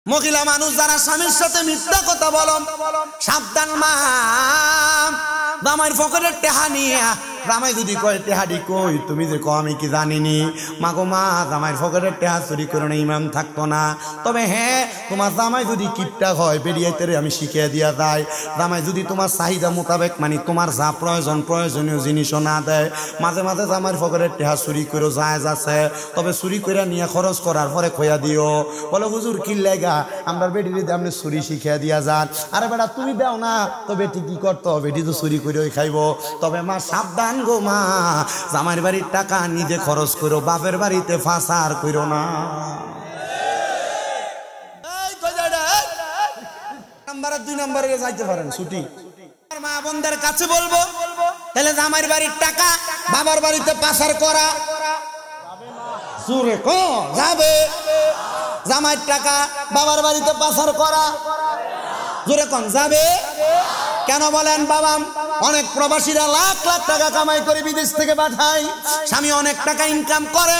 মহিলা মানুষ যারা স্বামীর সাথে মিথ্যা কথা বলো সাবধান মা। জামাইয়ের পকেটের টেহা নিয়ে জামাই যদি কয় টেহাডি কই, তুমি যে কো আমি কি জানিনি। মাগো মা, জামাইয়ের পকেটের টেহা চুরি করে না ইমাম থাকতো না। তবে হ্যাঁ, তোমার জামাই যদি কিপটা হয় বেরিয়াইতে আমি শিখিয়ে দিয়া যায়। জামাই যদি তোমার চাহিদা মোতাবেক মানে তোমার যা প্রয়োজনীয় জিনিসও না দেয়, মাঝে মাঝে জামাইয়ের পকেটের টেহা চুরি করে জায়েজ আছে। তবে চুরি করে নিয়ে খরচ করার পরে খোয়া দিও। বলে হুজুর কি লাগা আমরা বেটি যদি আপনি চুরি শিখিয়ে দিয়া যান। আরে বেটা তুমি দাও না তো বেটি কি করতো, বেটি তো চুরি করে খাইব। তবে মা সাবধান গো মা, জামাইয়ের বাড়ির টাকা নিজে খরচ করো, বাপের বাড়িতে ফাঁসার করো না। দুই নম্বরে যাইতে পারেন ছুটি। মা বোনদের কাছে বলবো, তাহলে জামাইয়ের বাড়ির টাকা বাবার বাড়িতে পাচার করা জোরে কো যাবে। জামাইয়ের টাকা বাবার বাড়িতে পাচার করা জোরে কোন যাবে। কেন বলেন বাবা? অনেক প্রবাসীরা লাখ লাখ টাকা কামাই করে বিদেশ থেকে পাঠায়। স্বামী অনেক টাকা ইনকাম করে,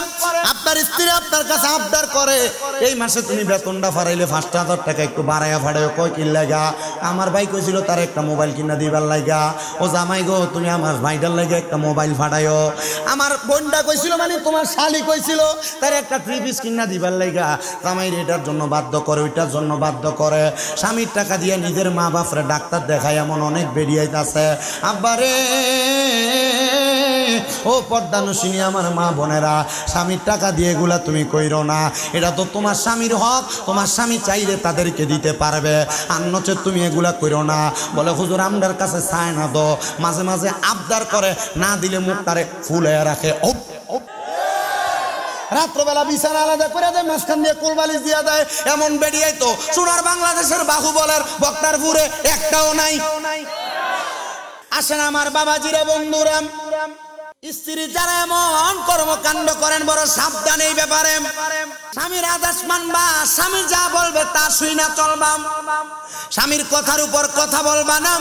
আপনার স্ত্রী আপনার কাছে আবদার করে এই মাসে তুমি বেতনটা ফারাইলে 5,000 টাকা একটু বাড়াইয়া ফাড়াইও। কয় কি লাগা? আমার ভাই কইছিল তার একটা মোবাইল কিনা দিবার লাগা। ও জামাই গো, তুমি আমার ভাইটার লাগে একটা মোবাইল ফাটাইও। আমার বোনটা কইছিল মানে তোমার শালি কইছিল তার একটা 3 পিস কিনা দিবার লাগা। জামাই এটার জন্য বাধ্য করে, ওইটার জন্য বাধ্য করে। স্বামীর টাকা দিয়ে নিজের মা বাপরে ডাক্তার দেখায় এমন অনেক বেরিয়াইতে আছে। আব্বারে ও পর্দানুশিনী আমার মা বোনেরা, স্বামীর টাকা দিয়ে এগুলা তুমি কইরো না। এটা তো তোমার স্বামীর হক, তোমার স্বামী চাইলে তাদেরকে দিতে পারবে, আর নচেত তুমি এগুলা কইরো না। বলে হুজুর আমরার কাছে চায় না তো, মাঝে মাঝে আবদার করে, না দিলে মুখটারে ফুলে রাখে। রাত্রবেলা বিছানা আলাদা করে দেয়, মাঝখান দিয়ে কোলবালিশ দিয়া দেয়। এমন বেরিয়াই তো সোনার বাংলাদেশের বাহুবলের বক্তারপুরে একটাও নাই। আসেন আমার বাবাজিরা বন্ধুরা, স্ত্রী যারা এমন কর্মকাণ্ড করেন বড় সাবধান এই ব্যাপারে। স্বামীর আদেশ মানবা, স্বামী যা বলবে তা শুই না চলবা। স্বামীর কথার উপর কথা বলবা না,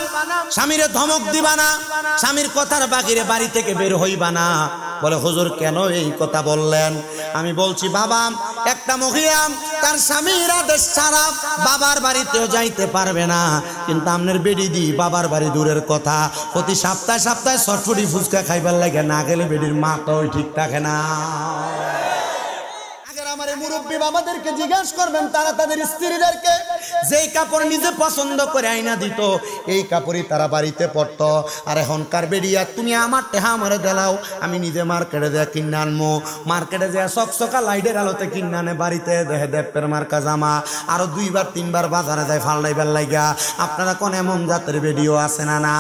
স্বামীরে ধমক দিবা না, স্বামীর কথার বাকিরে বাড়ি থেকে বের হইবা না। বলে হুজুর কেন এই কথা বললেন? আমি বলছি বাবা, একটা মহিলা তার স্বামীর আদেশ ছাড়া বাবার বাড়িতেও যাইতে পারবে না, কিন্তু আপনার বেডি দি বাবার বাড়ি দূরের কথা, প্রতি সপ্তাহে সপ্তাহে চটফটি ফুচকা খাইবার লাগে না গেলে বেডির মা তো ঠিক থাকে না। আমার মুরব্বী বাবাদেরকে জিজ্ঞাসা করবেন, তারা তাদের স্ত্রীদেরকে যেই কাপড় নিজে পছন্দ করে আইনা দিত এই কাপড়ই তারা বাড়িতে পরতো। আর এখনকার বেরিয়া তুমি আমার টেহা আমারে দেলাও, আমি নিজে মার্কেটে যা কিনে আনবো। মার্কেটে যা চকচকা লাইটের আলোতে কিনে আনে, বাড়িতে দেখে দেপের মার্কা জামা, আরো 2বার 3বার বাজারে যায় ফাল্লাইবার লাগা। আপনারা কোন এমন জাতের ভিডিও আছে না? না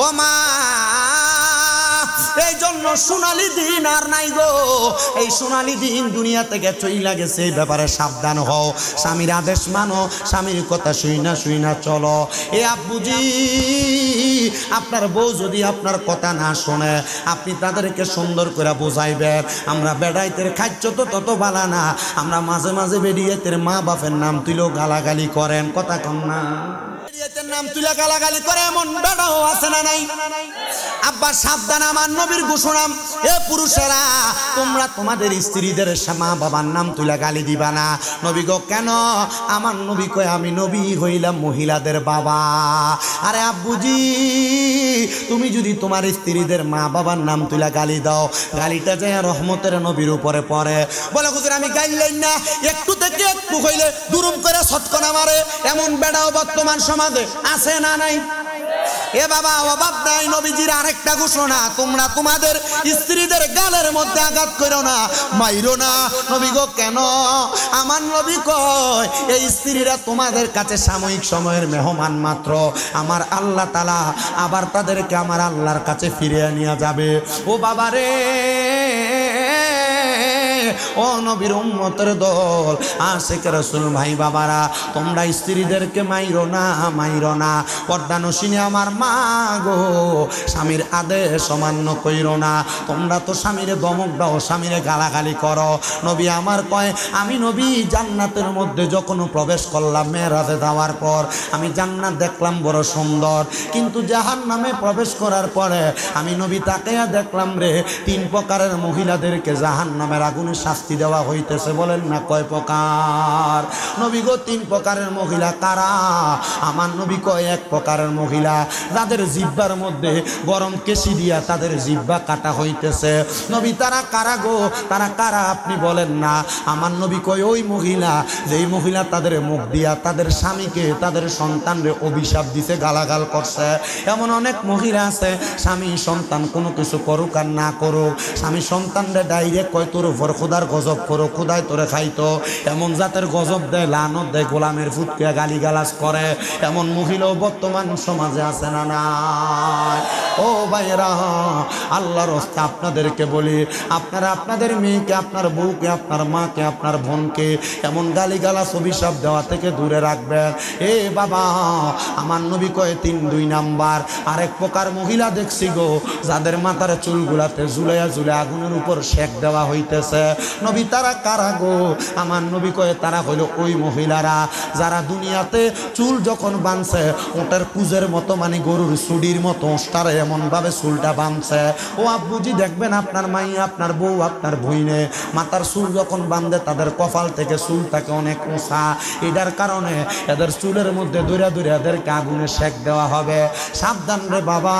ও মা, এই জন্য সোনালী দিন আর নাই গো, এই সোনালী দিন দুনিয়া থেকে চইলা গেছে। এই ব্যাপারে সাবধান হও, স্বামীর আদেশ মানো, স্বামীর কথা শুই না চলো। এ আব্বুজি, আপনার বউ যদি আপনার কথা না শোনে, আপনি তাদেরকে সুন্দর করে বুঝাইবেন। আমরা বেড়াইতের খাচ্ছ তো তত বালা না, আমরা মাঝে মাঝে বেরিয়েতের মা বাপের নাম তুইলেও গালাগালি করেন, কথা কন না? নাম তুলে গালাগালি করে এমন বেড়াও আছে না নাই? আব্বা সাবধান, আমার নবীর ঘোষণা, এ পুরুষেরা তোমরা তোমাদের স্ত্রীদের মা বাবার নাম তুলে গালি দিবা না। নবী গো কেন? আমার নবী কয় আমি নবী হইলাম মহিলাদের বাবা। আরে আব্বুজি, তুমি যদি তোমার স্ত্রীদের মা বাবার নাম তুলে গালি দাও, গালিটা যায় রহমতের নবীর উপরে পড়ে। বলে হুজুর আমি গাইলেন না, একটু থেকে একটু হইলে দুরুম করে ছটকনা মারে, এমন বেড়াও বর্তমান সমাজে আছে না নাই? এ বাবা অভাব নাই। নবীজির আরেকটা ঘোষণা, তোমরা তোমাদের স্ত্রীদের গালের মধ্যে আঘাত করো না, মাইরো না। নবী গো কেন? আমার নবী কয় এই স্ত্রীরা তোমাদের কাছে সাময়িক সময়ের মেহমান মাত্র, আমার আল্লাহ তাআলা আবার তাদেরকে আমার আল্লাহর কাছে ফিরিয়ে নিয়ে যাবে। ও বাবা রে, ও নবীর উম্মতের দল, আশিক রাসূল ভাই বাবারা, তোমরা স্ত্রীদেরকে মাইরো না। পর্দানুশিনী আমার মা গো, স্বামীর আদেশ অমান্য কইরো না। তোমরা তো স্বামীরে দমক দাও, স্বামীরে গালাগালি করো। নবী আমার কয়, আমি নবী জান্নাতের মধ্যে যখন প্রবেশ করলাম মেরাজে যাওয়ার পর, আমি জান্নাত দেখলাম বড় সুন্দর, কিন্তু জাহান্নামে প্রবেশ করার পরে আমি নবী তাকায়া দেখলাম রে 3 প্রকারের মহিলাদেরকে জাহান্নামের আগুনে শাস্তি দেওয়া হইতেছে, বলেন না কয় প্রকার? নবী গো 3 প্রকারের মহিলা কারা? আমার নবী কয় 1 প্রকারের মহিলা যাদের জিহ্বার মধ্যে গরম কেশি দিয়া তাদের জিহ্বা কাটা হইতেছে। নবী তারা কারা গো? তারা কারা আপনি বলেন না? আমার নবী কয় ওই মহিলা যেই মহিলা তাদের মুখ দিয়া তাদের স্বামীকে তাদের সন্তানরে অভিশাপ দিছে, গালাগাল করছে। এমন অনেক মহিলা আছে স্বামী সন্তান কোনো কিছু করুক আর না করুক, স্বামী সন্তানরে ডাইরেক্ট কয় তোর উপর খোদার গজব করো, খোদায় তোরে খাইতো, এমন জাতের গজব দেয়, লানত দেয়, গোলামের ফুটকে গালিগালাজ করে। এমন মহিলাও বর্তমান সমাজে আছে না নাই? ও ভাইরা, আল্লাহর রাস্তায় আপনাদেরকে বলি, আপনারা আপনাদের মেয়েকে, আপনার বউকে, আপনার মাকে, আপনার বোনকে এমন গালিগালাজ অভিশাপ দেওয়া থেকে দূরে রাখবেন। এ বাবা, আমার নবী কয়ে 3-2 নাম্বার আরেক প্রকার মহিলা দেখছি গো যাদের মাথার চুলগুলাতে ঝুলাইয়া ঝুলাইয়া আগুনের উপর সেক দেওয়া হইতেছে। নবী তারা কারা গো? আমার নবী কয়ে তারা হইল ওই মহিলারা যারা দুনিয়াতে চুল যখন বাঁধছে ওটার কুজের মতো, মানে গরুর চুডির মতো ওটারে এমনভাবে চুলটা বাঁধছে। ও আব্বুজি দেখবেন আপনার মাইয়া, আপনার বউ, আপনার বইনে মাথার চুল যখন বাঁধে তাদের কপাল থেকে চুল থাকে অনেক উঁচা। এটার কারণে এদের চুলের মধ্যে দূরে দূরে এদেরকে আগুনে সেক দেওয়া হবে। সাবধান রে বাবা,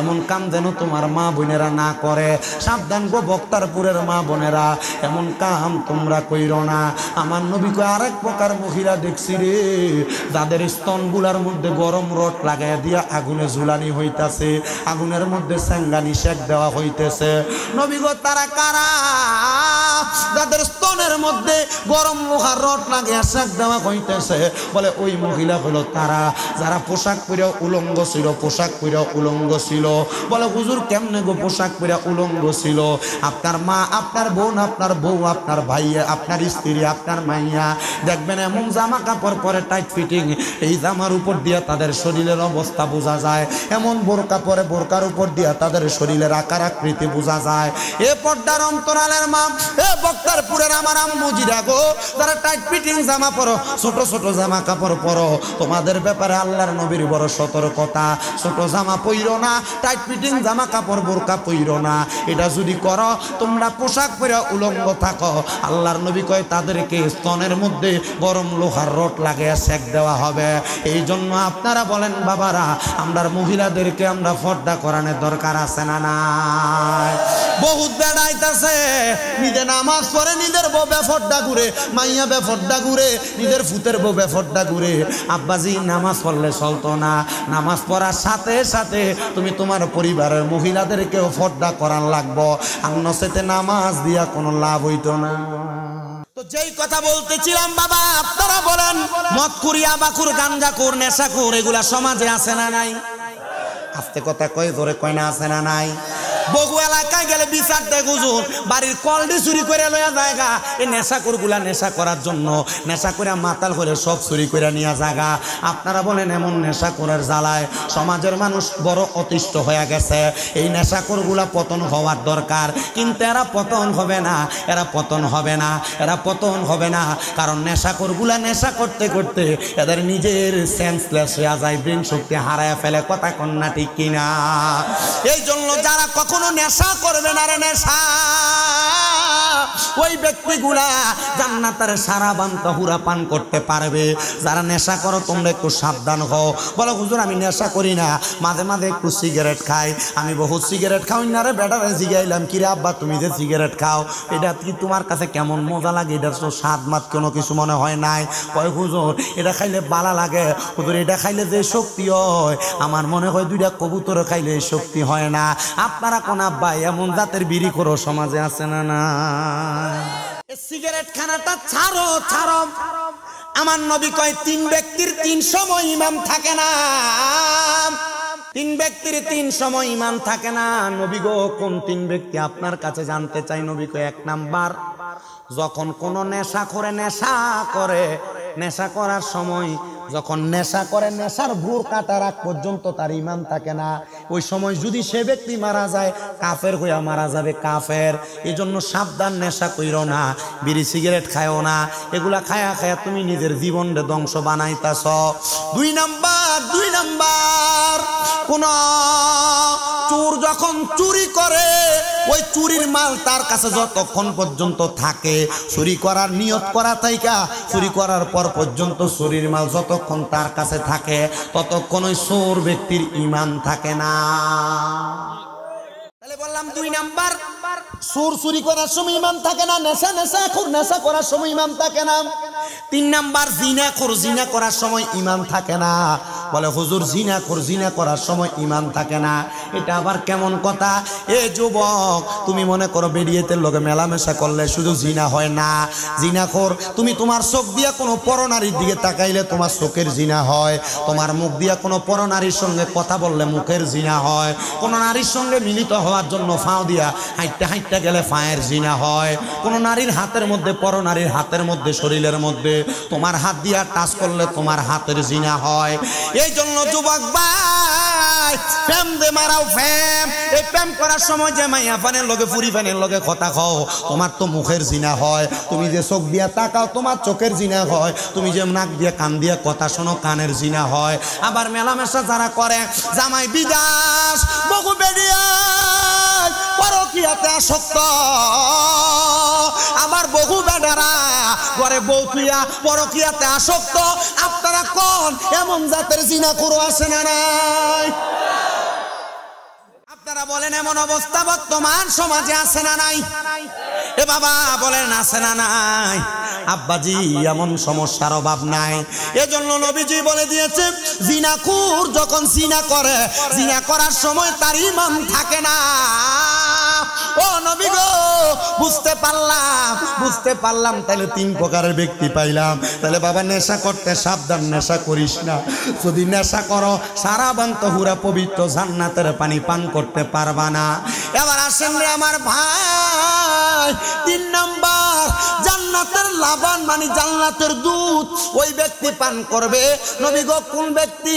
এমন কাম যেন তোমার মা বোনেরা না করে। সাবধান গো বক্তারপুরের মা বোনেরা, এমন কাম তোমরা কইরো না। আমার নবী কয় আরেক প্রকার মহিলা দেখছি রে যাদের স্তনগুলার মধ্যে গরম রড লাগাই দিয়া আগুনে ঝুলানি হইতাছে, আগুনের মধ্যে সেঙ্গানি সেক দেওয়া হইতেছে। নবী গো তারা কারা? যাদের স্তনের মধ্যে গরম লোহার রড লাগিয়ে সেক দেওয়া হইতেছে। বলে ওই মহিলা হলো তারা যারা পোশাক পরে উলঙ্গ ছিল, পোশাক পরে উলঙ্গ ছিল। বলে হুজুর কেমনে গো পোশাক পরে উলঙ্গ ছিল? আপনার মা, আপনার বোন, আপনার বউ, আপনার ভাই, আপনার স্ত্রী, আপনার মাইয়া দেখবেন এমন জামা কাপড় পরে টাইট ফিটিং, এই জামার উপর দিয়ে তাদের শরীরের অবস্থা বোঝা যায়। এমন বোরকা পরে বোরকার উপর দিয়ে তাদের শরীরের আকার আকৃতি বোঝা যায়। এ পর্দার অন্তরালের মা, এ বক্তারপুরের আমার আম্মুজিরা গো, তারা টাইট ফিটিং জামা পরো, ছোট ছোট জামা কাপড় পরো, তোমাদের ব্যাপারে আল্লাহর নবীর বড় সতর্কতা। ছোট জামা পইরো না, টাইট ফিটিং জামা কাপড় বোরকা পইরো না। এটা যদি করো, তোমরা পোশাক পরে উলঙ্গ থাকো, আল্লাহর নবী কয় তাদেরকে স্তনের মধ্যে গরম লোহার রড লাগিয়ে সেক দেওয়া হবে। এই জন্য আপনারা বলেন বাবারা, আমরা মহিলাদেরকে আমরা পর্দা করানোর দরকার আছে না নাই? বহুত বেড়াইতেছে, নিজে নামাজ পড়ে নিজের বউ বেফর্দা ঘুরে, মাইয়া বেফর্দা ঘুরে, নিজের ফুতের বউ বেফর্দা ঘুরে। আব্বাজি নামাজ পড়লে চলতো না, নামাজ পড়ার সাথে সাথে তুমি তোমার পরিবারের মহিলাদেরকেও পর্দা করান লাগবো, আর নচেতে নামাজ দিয়া কোনো লাভ হইতো না। তো যেই কথা বলতেছিলাম বাবা, আপনারা বলেন মদখুর, ইয়াবাখুর, গাঞ্জাখুর, নেশাখুর এগুলা সমাজে আছে না নাই? আস্তে কথা কয়, জোরে কয় না আছে না নাই? বহু এলাকায় গেলে বিচার দেখ হুজুর বাড়ির কলডি চুরি করে লয়া জায়গা, এই নেশাখুর গুলা নেশা করার জন্য নেশা করে মাতাল করে সব চুরি করে নিয়ে জায়গা। আপনারা বলেন এমন নেশা করার জ্বালায় সমাজের মানুষ বড় অতিষ্ঠ হয়ে গেছে। এই নেশাখুর গুলা পতন হওয়ার দরকার, কিন্তু এরা পতন হবে না, এরা পতন হবে না, এরা পতন হবে না। কারণ নেশাখুর গুলা নেশা করতে করতে এদের নিজের সেন্সলেস হয়ে যায়, ব্রেন শক্তি হারায় ফেলে। কথা কন্যা ঠিক কিনা? এই জন্য যারা কখনো নেশা করবে না রে নেশা, ওই ব্যক্তিগুলা জান্নাতের সারা বান্তা হুরা পান করতে পারবে। যারা নেশা করো তোমরা একটু সাবধান হও। বলো হুজুর আমি নেশা করি না, মাঝে মাঝে একটু সিগারেট খাই। আমি বহুত সিগারেট খাই না রে বেটারে জিগাইলাম, কিরে আব্বা তুমি যে সিগারেট খাও এটা কি তোমার কাছে কেমন মজা লাগে? এটা তো স্বাদ মাত কোনো কিছু মনে হয় নাই? কয় হুজুর এটা খাইলে বালা লাগে, হুজুর এটা খাইলে যে শক্তি হয় আমার মনে হয় 2টা কবুতর খাইলে শক্তি হয় না। আপনারা কোন আব্বা এমন জাতের বিড়ি করো সমাজে আছে না না? সিগারেট খানাটা ছাড়ো ছাড়ো। আমার নবী কয় 3 ব্যক্তির 3 সময় ইমাম থাকে না, 3 ব্যক্তির 3 সময় ইমাম থাকে না। নবী গো কোন 3 ব্যক্তি আপনার কাছে জানতে চাই? নবী কয় 1 নাম্বার যখন কোন নেশা করে, নেশা করে, নেশা করার সময় যখন নেশা করে নেশার ভোর কাটার আগ পর্যন্ত তার ইমান থাকে না, ওই সময় যদি সে ব্যক্তি মারা যায় কাফের হইয়া মারা যাবে, কাফের। এই জন্য সাবধান, নেশা কইরো না, বিড়ি সিগারেট খায়ও না, এগুলা খায়া খায়া তুমি নিজের জীবনকে ধ্বংস বানাইতাছ। 2 নাম্বার কোন চোর যখন চুরি করে ওই চুরির মাল তার কাছে যতক্ষণ পর্যন্ত থাকে, চুরি করার নিয়ত করা থাইকা চুরি করার পর পর্যন্ত চুরির মাল যতক্ষণ তার কাছে থাকে ততক্ষণ ওই চোর ব্যক্তির ঈমান থাকে না। তাহলে বললাম 2 নাম্বার, চোর চুরি করার সময় ঈমান থাকে না, নেশা করার সময় ঈমান থাকে না। 3 নাম্বার, জিনা করার সময় ঈমান থাকে না। বলে হুজুর জিনা করার সময় ঈমান থাকে না, এটা আবার কেমন কথা? এ যুবক, তুমি মনে করো বেরিয়েতে লোকে মেলামেশা করলে শুধু জিনা হয় না। জিনাখোর, তুমি তোমার চোখ দিয়া কোনো পরনারীর দিকে তাকাইলে তোমার চোখের জিনা হয়। তোমার মুখ দিয়া কোনো পরনারীর সঙ্গে কথা বললে মুখের জিনা হয়। কোনো নারীর সঙ্গে মিলিত হওয়ার জন্য ফাও দিয়া হাইটটা গেলে ফায়ের জিনা হয়। কোনো নারীর হাতের মধ্যে, পরনারীর হাতের মধ্যে, শরীরের মধ্যে তোমার হাত দিয়া টাচ করলে তোমার হাতের জিনা হয়। এই জন্য যুবক ভাই, প্রেম দে মারাও প্রেম। এই প্রেম করার সময় যে মাইয়া ফানের লগে, ফুরি ফানের লগে কথা কও, তোমার তো মুখের জিনা হয়। তুমি যে চোখ দিয়া তাকাও, তোমার চোখের জিনা হয়। তুমি যে নাক দিয়ে কান দিয়ে কথা শোনো, কানের জিনা হয়। আবার মেলামেশা যারা করে, জামাই বিদাস, বহু বেরিয়া পরকীয়াতে আসক্ত, আমার বহু বেডারা ঘরে বউ তুইয়া পরকীয়াতে আসক্ত। আপনারা কোন এমন জাতের জিনাখোর আছে না নাই? আপনারা বলেন এমন অবস্থা বর্তমান সমাজে আছে না নাই? এ বাবা বলেন আছে না নাই? আব্বাজি, এমন সমস্যার অভাব নাই। এজন্য নবীজি বলে দিয়েছে, জিনাখোর যখন জিনা করে, জিনা করার সময় তার ঈমান থাকে না। ও নবী গো, বুঝতে পারলাম তাহলে 3 প্রকারের ব্যক্তি পাইলাম। তাহলে বাবা, নেশা করতে সাবধান, নেশা করিস না। যদি নেশা করো সারা বান্ত হুরা পবিত্র জান্নাতের পানি পান করতে পারবা না। এবার আসেন রে আমার ভাই, 3 নাম্বার, জান্নাতের লাবান মানে জান্নাতের দুধ ওই ব্যক্তি পান করবে। নবী গো, কোন ব্যক্তি?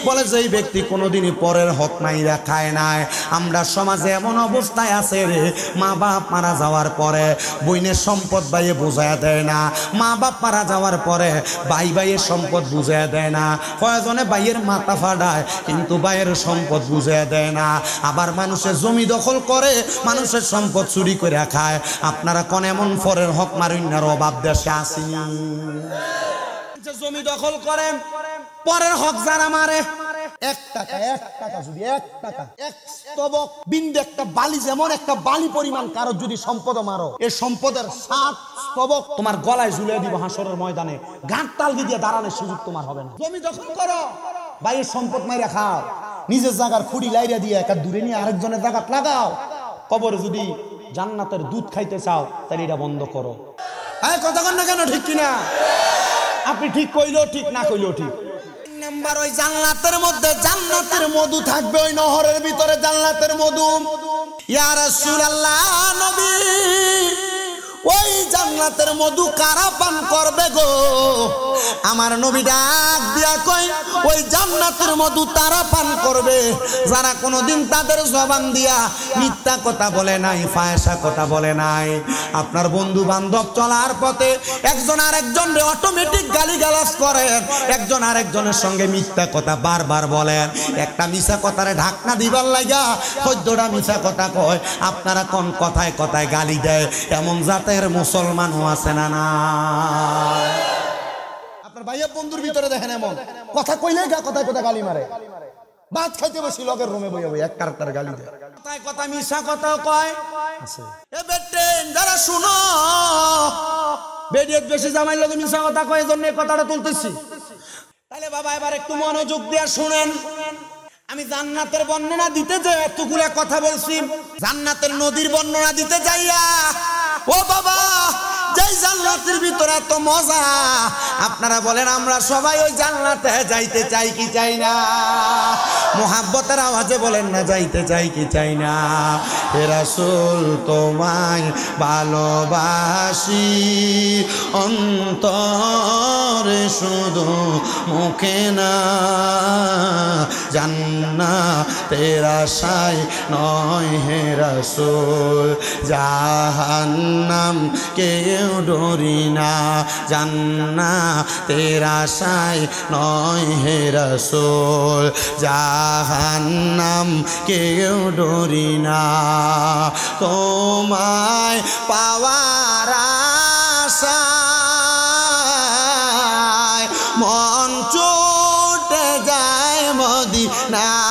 বলে যে ব্যক্তি কোনোদিনই পরের হক মাইরা খায় নাই। আমরা সমাজে এমন অবস্থায় আছে রে, মা বাপ মারা যাওয়ার পরে বইনের সম্পদ বাইয়ে বুঝাইয়া দেয় না। মা বাপ মারা যাওয়ার পরে ভাইয়ের সম্পদ বুঝাইয়া দেয় না। কয়েকজনে ভাইয়ের মাথা ফাটায় কিন্তু ভাইয়ের সম্পদ বুঝাইয়া দেয় না। আবার মানুষের জমি দখল করে, মানুষের সম্পদ চুরি করে খায়। আপনারা কোন এমন পরের হক মারিনার অভাব দেশে আসেনি? জমি দখল করে পরের হক যারা মারে, 1 টাকা যদি 1 টাকা, 1 স্তবক বিন্দু, একটা বালি, যেমন একটা বালি পরিমাণ কারো যদি সম্পদ মারো, এই সম্পদের 7 স্তবক তোমার গলায় ঝুলিয়ে দিব হাসরের ময়দানে। গাঁট তাল দিয়ে দাঁড়ানোর সুযোগ তোমার হবে না। জমি দখল করো, ভাইয়ের সম্পদ মাইরা খাও, নিজের জায়গার খুঁড়ি লাইরা দিয়ে একটা দূরে নিয়ে আরেকজনের জায়গা লাগাও। কবরে যদি জান্নাতের দুধ খাইতে চাও তাহলে এটা বন্ধ করো। কথা কন না কেন? ঠিক কিনা? আপনি ঠিক কইলেও ঠিক, না কইলেও ঠিক। নাম্বার, ওই জান্নাতের মধ্যে জান্নাতের মধু থাকবে, ওই নহরের ভিতরে জান্নাতের মধু। ইয়া রাসূলুল্লাহ, নবী, ওই জান্নাতের মধু কারা পান করবে গো? আমার নবী ডাক দিয়া কই, ওই জান্নাতের মধু তারা পান করবে যারা কোনোদিন তাদের জবান দিয়া মিথ্যা কথা বলে নাই, ফায়সা কথা বলে নাই। আপনার বন্ধু বান্ধব চলার পথে একজন আরেকজনকে অটোমেটিক গালিগালাজ করেন, একজন আরেকজনের সঙ্গে মিথ্যা কথা বারবার বলেন। একটা মিথ্যা কথারে ঢাকনা দিবার লাগা 14টা মিথ্যা কথা কয়। আপনারা কোন কথায় কথায় গালি দেয়, এমন জাতের মুসলমানও আছে না না? আপনার ভাইয়া বন্ধুর ভিতরে দেখেন এমন কথা কইলে কথায় কথা গালি মারে। ভাত খাইতে বসি লগের রুমে বইয়া বই এক কারতার গালি দেয়, কথায় কথা মিশা কথা কয়। এ বেটেন যারা শুনো, বেডিয়েত বেশি জামাই লগে মিশা কথা কয়, এজন্য এই কথাটা তুলতেছি। তাহলে বাবা এবার একটু মনোযোগ দিয়ে শুনেন। আমি জান্নাতের বর্ণনা দিতে যাই এতগুলা কথা বলছি, জান্নাতের নদীর বর্ণনা দিতে যাইয়া ও বাবা, যেই জান্নাতের ভিতরে এত মজা, আপনারা বলেন আমরা সবাই ওই জান্নাতে যাইতে চাই কি চাই না? মোহাব্বতের আওয়াজে বলেন না, যাইতে চাই কি চাই না? হে রাসূল তোমায় ভালোবাসি অন্তর রে শুধু মুখে না, জান্নাতের আশায় নয় হে রাসূল, জাহান্নাম কেউ ডরি না, জান্নাতের আশায় নয় হে রাসূল, জাহান্নাম কেউ ডরি না। তোমায় পাওয়ার আশায় মন ছুটে যায় মদিনায়,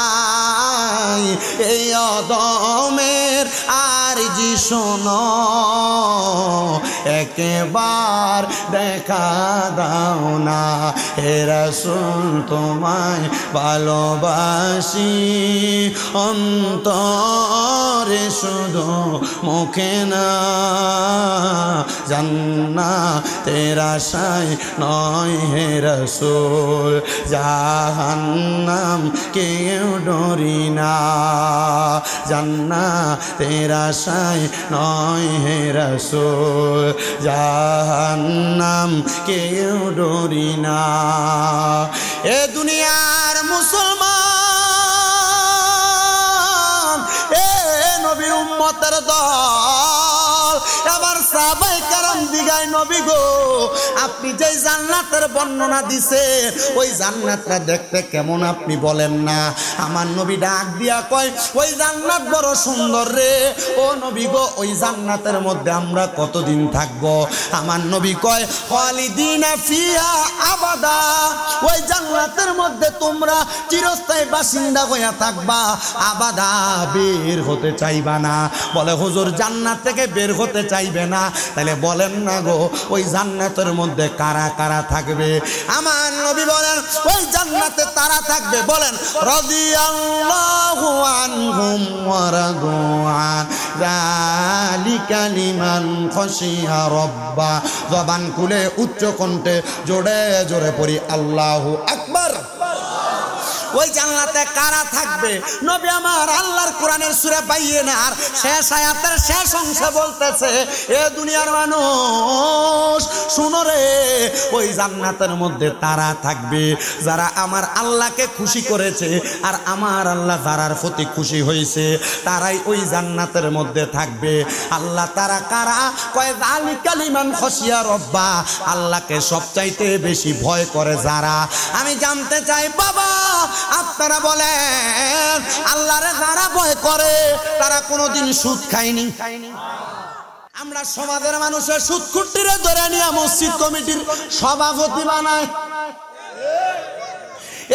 এই অদমের আরজি শোনো, একবার দেখা দাও না, হে রাসূল তোমায় ভালোবাসি, অন্তরে শুধু মুখে না, জান্নাতের আশায় নয় হে রাসূল, জাহান্নাম কেউ ডরি না, জান্নাতের আশায় নয় হে রাসূল, জাহান্নাম কেউ ডরি না। এ দুনিয়ার মুসলমান, এ নবীর উম্মতের দল, এবার সাহাবায়ে কেরাম দিগায় নবী গো আপনি যে জান্নাতের বর্ণনা দিছেন ওই জান্নাতটা দেখতে কেমন আপনি বলেন না। আমার নবী ডাক দিয়া কয় ওই জান্নাত বড় সুন্দর রে, ও নবী গো ওই জান্নাতের মধ্যে আমরা কতদিন থাকব? আমার নবী কয় খালিদিনা ফিহা আবাদা, ওই জান্নাতের মধ্যে তোমরা চিরস্থায়ী বাসিন্দা হইয়া থাকবা, আবাদা বের হতে চাইবা না। বলে হুজুর জান্নাত থেকে বের হতে চাইবে না, তাহলে বলেন না গো ওই জান্নাতের মধ্যে কারা কারা থাকবে? আমার নবী বলেন ওই জান্নাতে তারা থাকবে, বলেন রাদিয়াল্লাহু আনহুম ওয়া রাদু আন, যালিকা লিমান খাশিয়া রাব্বা। জবান খুলে উচ্চ কণ্ঠে জোরে জোরে পড়ি আল্লাহু আকবার। ওই জান্নাতে কারা থাকবে? নবী আমার আল্লাহর কোরআনের সূরা বাইয়িনার শেষ আয়াতের শেষ অংশে বলতেছে, এ দুনিয়ার মানুষ শুনো রে, ওই জান্নাতের মধ্যে তারা থাকবে যারা আমার আল্লাহকে খুশি করেছে, আর আমার আল্লাহ যারার প্রতি খুশি হয়েছে তারাই ওই জান্নাতের মধ্যে থাকবে। আল্লাহ তারা কারা? কয় যালিকা লিমান খাশিয়া রাব্বা, আল্লাহকে সবচাইতে বেশি ভয় করে যারা। আমি জানতে চাই বাবা আপনারা বলেন আল্লাহরে যারা ভয় করে তারা কোনোদিন সুদ খায়নি? আমরা সমাজের মানুষের সুদ খুঁটিরে ধরে নিয়ে মসজিদ কমিটির সভাপতি বানায়,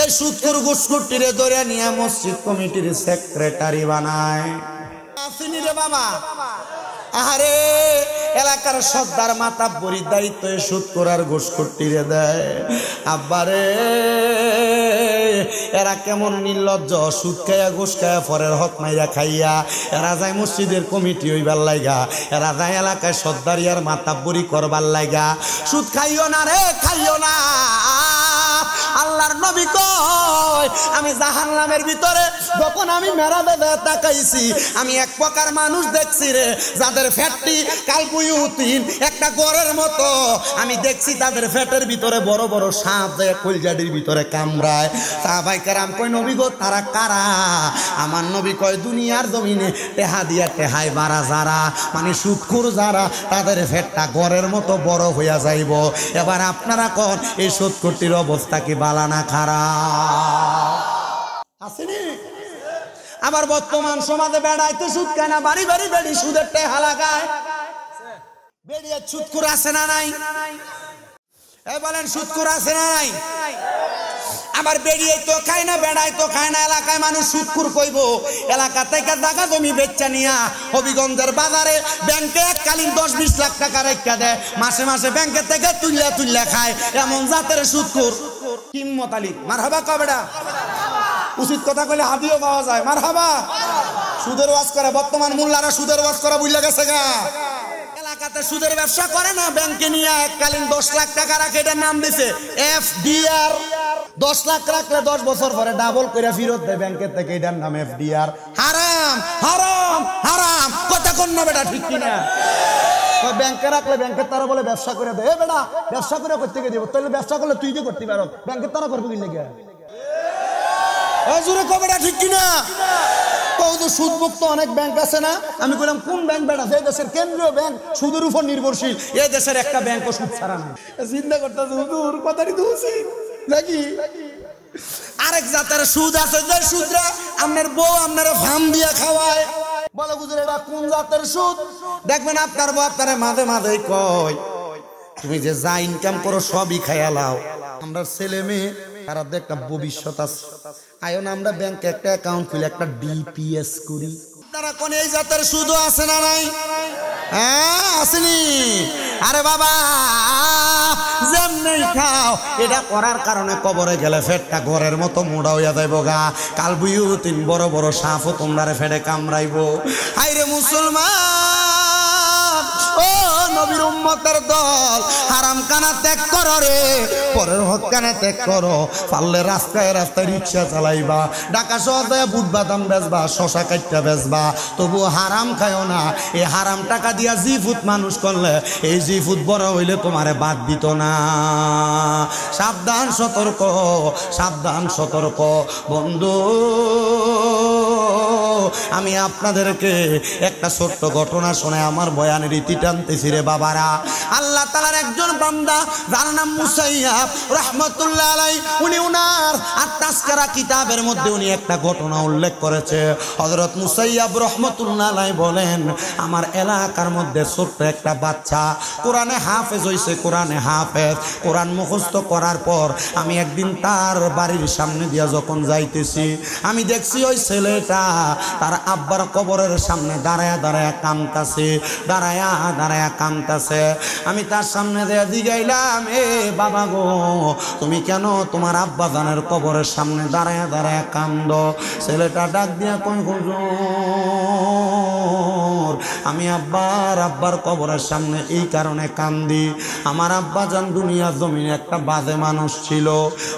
এই সুদখোর ঘুষখুটিরে ধরে নিয়ে মসজিদ কমিটির সেক্রেটারি বানায়। আসেনি রে বাবা? আরে এলাকার সর্দার মাতাব্বরির দায়িত্ব সুদ করার ঘুষখুটিরে দেয়। আব্বারে এরা কেমন নির্লজ্জ, সুদ খাইয়া ঘুষ খাইয়া পরের হক মাইয়া খাইয়া এরা যায় মসজিদের কমিটি হইবার লাইগা, এরা যায় এলাকায় সর্দারি আর মাতাব্বরি করবার লাইগা। সুদ খাইও না রে, খাইও না। আল্লাহর নবী কয় আমি জাহান্নামের ভিতরে যখন আমি মেরাবে তাকাইছি আমি এক প্রকার মানুষ দেখছি রে, যাদের ফ্যাটটি কালবুয়ুতিন একটা গড়ের মতো। আমি দেখছি তাদের ফ্যাটের ভিতরে বড় বড় সাপ যায় কলজাডির ভিতরে কামড়ায়। সাহাবায়ে কেরাম কয় নবী গো তারা কারা? আমার নবী কয় দুনিয়ার জমিনে টেহা দিয়া টেহাই বাড়া যারা, মানে সুদখোর যারা, তাদের ফ্যাটটা গড়ের মতো বড় হইয়া যাইব। এবার আপনারা কোন এই সুদখোরটির অবস্থা কি বালা না খারাপ? আসেনি? আবার বর্তমান সমাজে বেড়াইতে সুদ খায় না, বাড়ি বাড়ি বেড়ি সুদের টেহা লাগায়। বেড়িয়ে সুদখোর আছে না নাই? এ বলেন সুদখোর আছে না নাই? আবার বেরিয়ে তো খায় না, বেড়ায় তো খায় না। এলাকায় মানুষ সুদখোর কইব, এলাকা থেকে জায়গা জমি বেচা নিয়া হবিগঞ্জের বাজারে ব্যাংকে এককালীন 10-20 লাখ টাকা রেখা দেয়, মাসে মাসে ব্যাংকের থেকে তুললা তুললা খায়। এমন জাতের সুদখোর। কিম্মত আলী মারহাবা কবেডা? উচিত কথা কইলে হাদিও পাওয়া যায়। মারহাবা। সুদের ওয়াজ করে বর্তমান মোল্লারা সুদের ওয়াজ করা বুঝলা গেছে গা। এলাকাতে সুদের ব্যবসা করে না, ব্যাংকে নিয়ে এককালীন 10 লাখ টাকা রাখে, এটার নাম দিছে এফডিআর। 10 লাখ রাখলে 10 বছর পরে ডাবল করে ফেরত দেয় ব্যাংকের থেকে, এটার নাম এফডিআর। হারাম হারাম হারাম, কথা কোন না বেটা, ঠিক কিনা? ব্যাংকে রাখলে ব্যাংকের তারা বলে ব্যবসা করে দেয়। বেটা ব্যবসা করে করতে গিয়ে দেবো, তাহলে ব্যবসা করলে তুই যে করতে পারো, ব্যাংকের তারা করবো কি লেগে? জোরে কবেটা ঠিক কিনা? সুদ মুক্ত অনেক ব্যাংক আছে না? আমি বললাম কোন ব্যাংক বেটা? এই দেশের কেন্দ্রীয় ব্যাংক সুদের উপর নির্ভরশীল, এই দেশের একটা ব্যাংকও সুদ ছাড়া না। চিন্তা করতেছে হুজুর কথাটি তো উচিত নাকি? আরেক জাতের সুদ আছে, যে সুদরা আপনার বউ আপনার ফার্ম দিয়ে খাওয়ায়। বলে হুজুর এটা কোন জাতের সুদ? দেখবেন আপনার বউ আপনারা মাঝে মাঝে কয় তুমি যে যা ইনকাম করো সবই খাইয়া লাও, আমরা ছেলে মেয়ে তারা একটা ভবিষ্যৎ আছে, আয়ন আমরা ব্যাংকে একটা অ্যাকাউন্ট খুলে একটা ডিপিএস করি। তারা কোন এই জাতের সুদও আছে না নাই? হ্যাঁ আসেনি? আরে বাবা যেমনি খাও, এটা করার কারণে কবরে গেলে ফেটটা ঘরের মতো মোড়া হইয়া যাইব গা। কাল বুইও তিন বড় বড় সাপও তোমরা ফেটে কামড়াইব। হাইরে মুসলমান ও নবীর উম্মতের দল, হারাম কানা ত্যাগ করো রে, পরের হক কানা ত্যাগ করো। পারলে রাস্তায় রাস্তায় রিক্সা চালাইবা, ঢাকা শহরে বুট বাদাম বেচবা, শশা কাটটা বেচবা, তবু হারাম খায়ও না। এই হারাম টাকা দিয়া জি ফুট মানুষ করলে এই জি ফুট বড় হইলে তোমারে বাদ দিত না। সাবধান সতর্ক, সাবধান সতর্ক বন্ধু। আমি আপনাদেরকে একটা ছোট্ট ঘটনা শুনে আমার বয়ানের রীতি টানতেছি রে বাবারা। আল্লাহ তাআলার একজন বান্দা যার নাম মুসাইয়াব রাহমাতুল্লাহ আলাইহি, উনি উনার আত-তাসকিরা কিতাবের মধ্যে উনি একটা ঘটনা উল্লেখ করেছে। হযরত মুসাইয়াব রাহমাতুল্লাহ আলাইহি বলেন, আমার এলাকার মধ্যে ছোট্ট একটা বাচ্চা কোরআনে হাফেজ হইছে, কোরআনে হাফেজ, কোরআন মুখস্থ করার পর আমি একদিন তার বাড়ির সামনে দিয়া যখন যাইতেছি, আমি দেখছি ওই ছেলেটা তার আব্বার কবরের সামনে দাঁড়ায়া দাঁড়ায়া কাঁদতাছে, দাঁড়ায়া দাঁড়ায়া কাঁদতাছে। আমি তার সামনে দিয়ে জিগাইলাম, এ বাবা গো তুমি কেন তোমার আব্বা জানের কবরের সামনে দাঁড়ায়া দাঁড়ায়া কান্দো? ছেলেটা ডাক দিয়া কই, হুজুর আমি আব্বার কবরের সামনে এই কারণে কান্দি, আমার আব্বা জান দুনিয়ার জমিনে একটা বাজে মানুষ ছিল।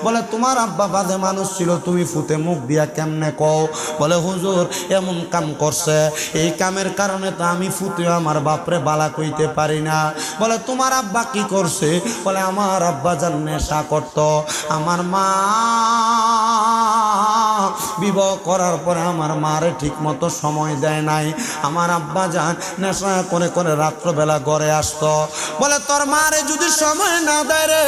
বলে তোমার আব্বা বাজে মানুষ ছিল, তুমি ফুতে মুখ দিয়া কেমনে কও? বলে হুজুর এমন কাম করছে, এই কামের কারণে তো আমি ফুতেও আমার বাপরে বালা কইতে পারি না। বলে তোমার আব্বা কি করছে? বলে আমার আব্বা জান নেশা করত, আমার মা বিবাহ করার পরে আমার মারে ঠিক মতো সময় দেয় নাই, আমার আব্বা জান নেশা করে করে রাত্রবেলা ঘরে আসতো। বলে তোর মারে যদি সময় না দেয় রে,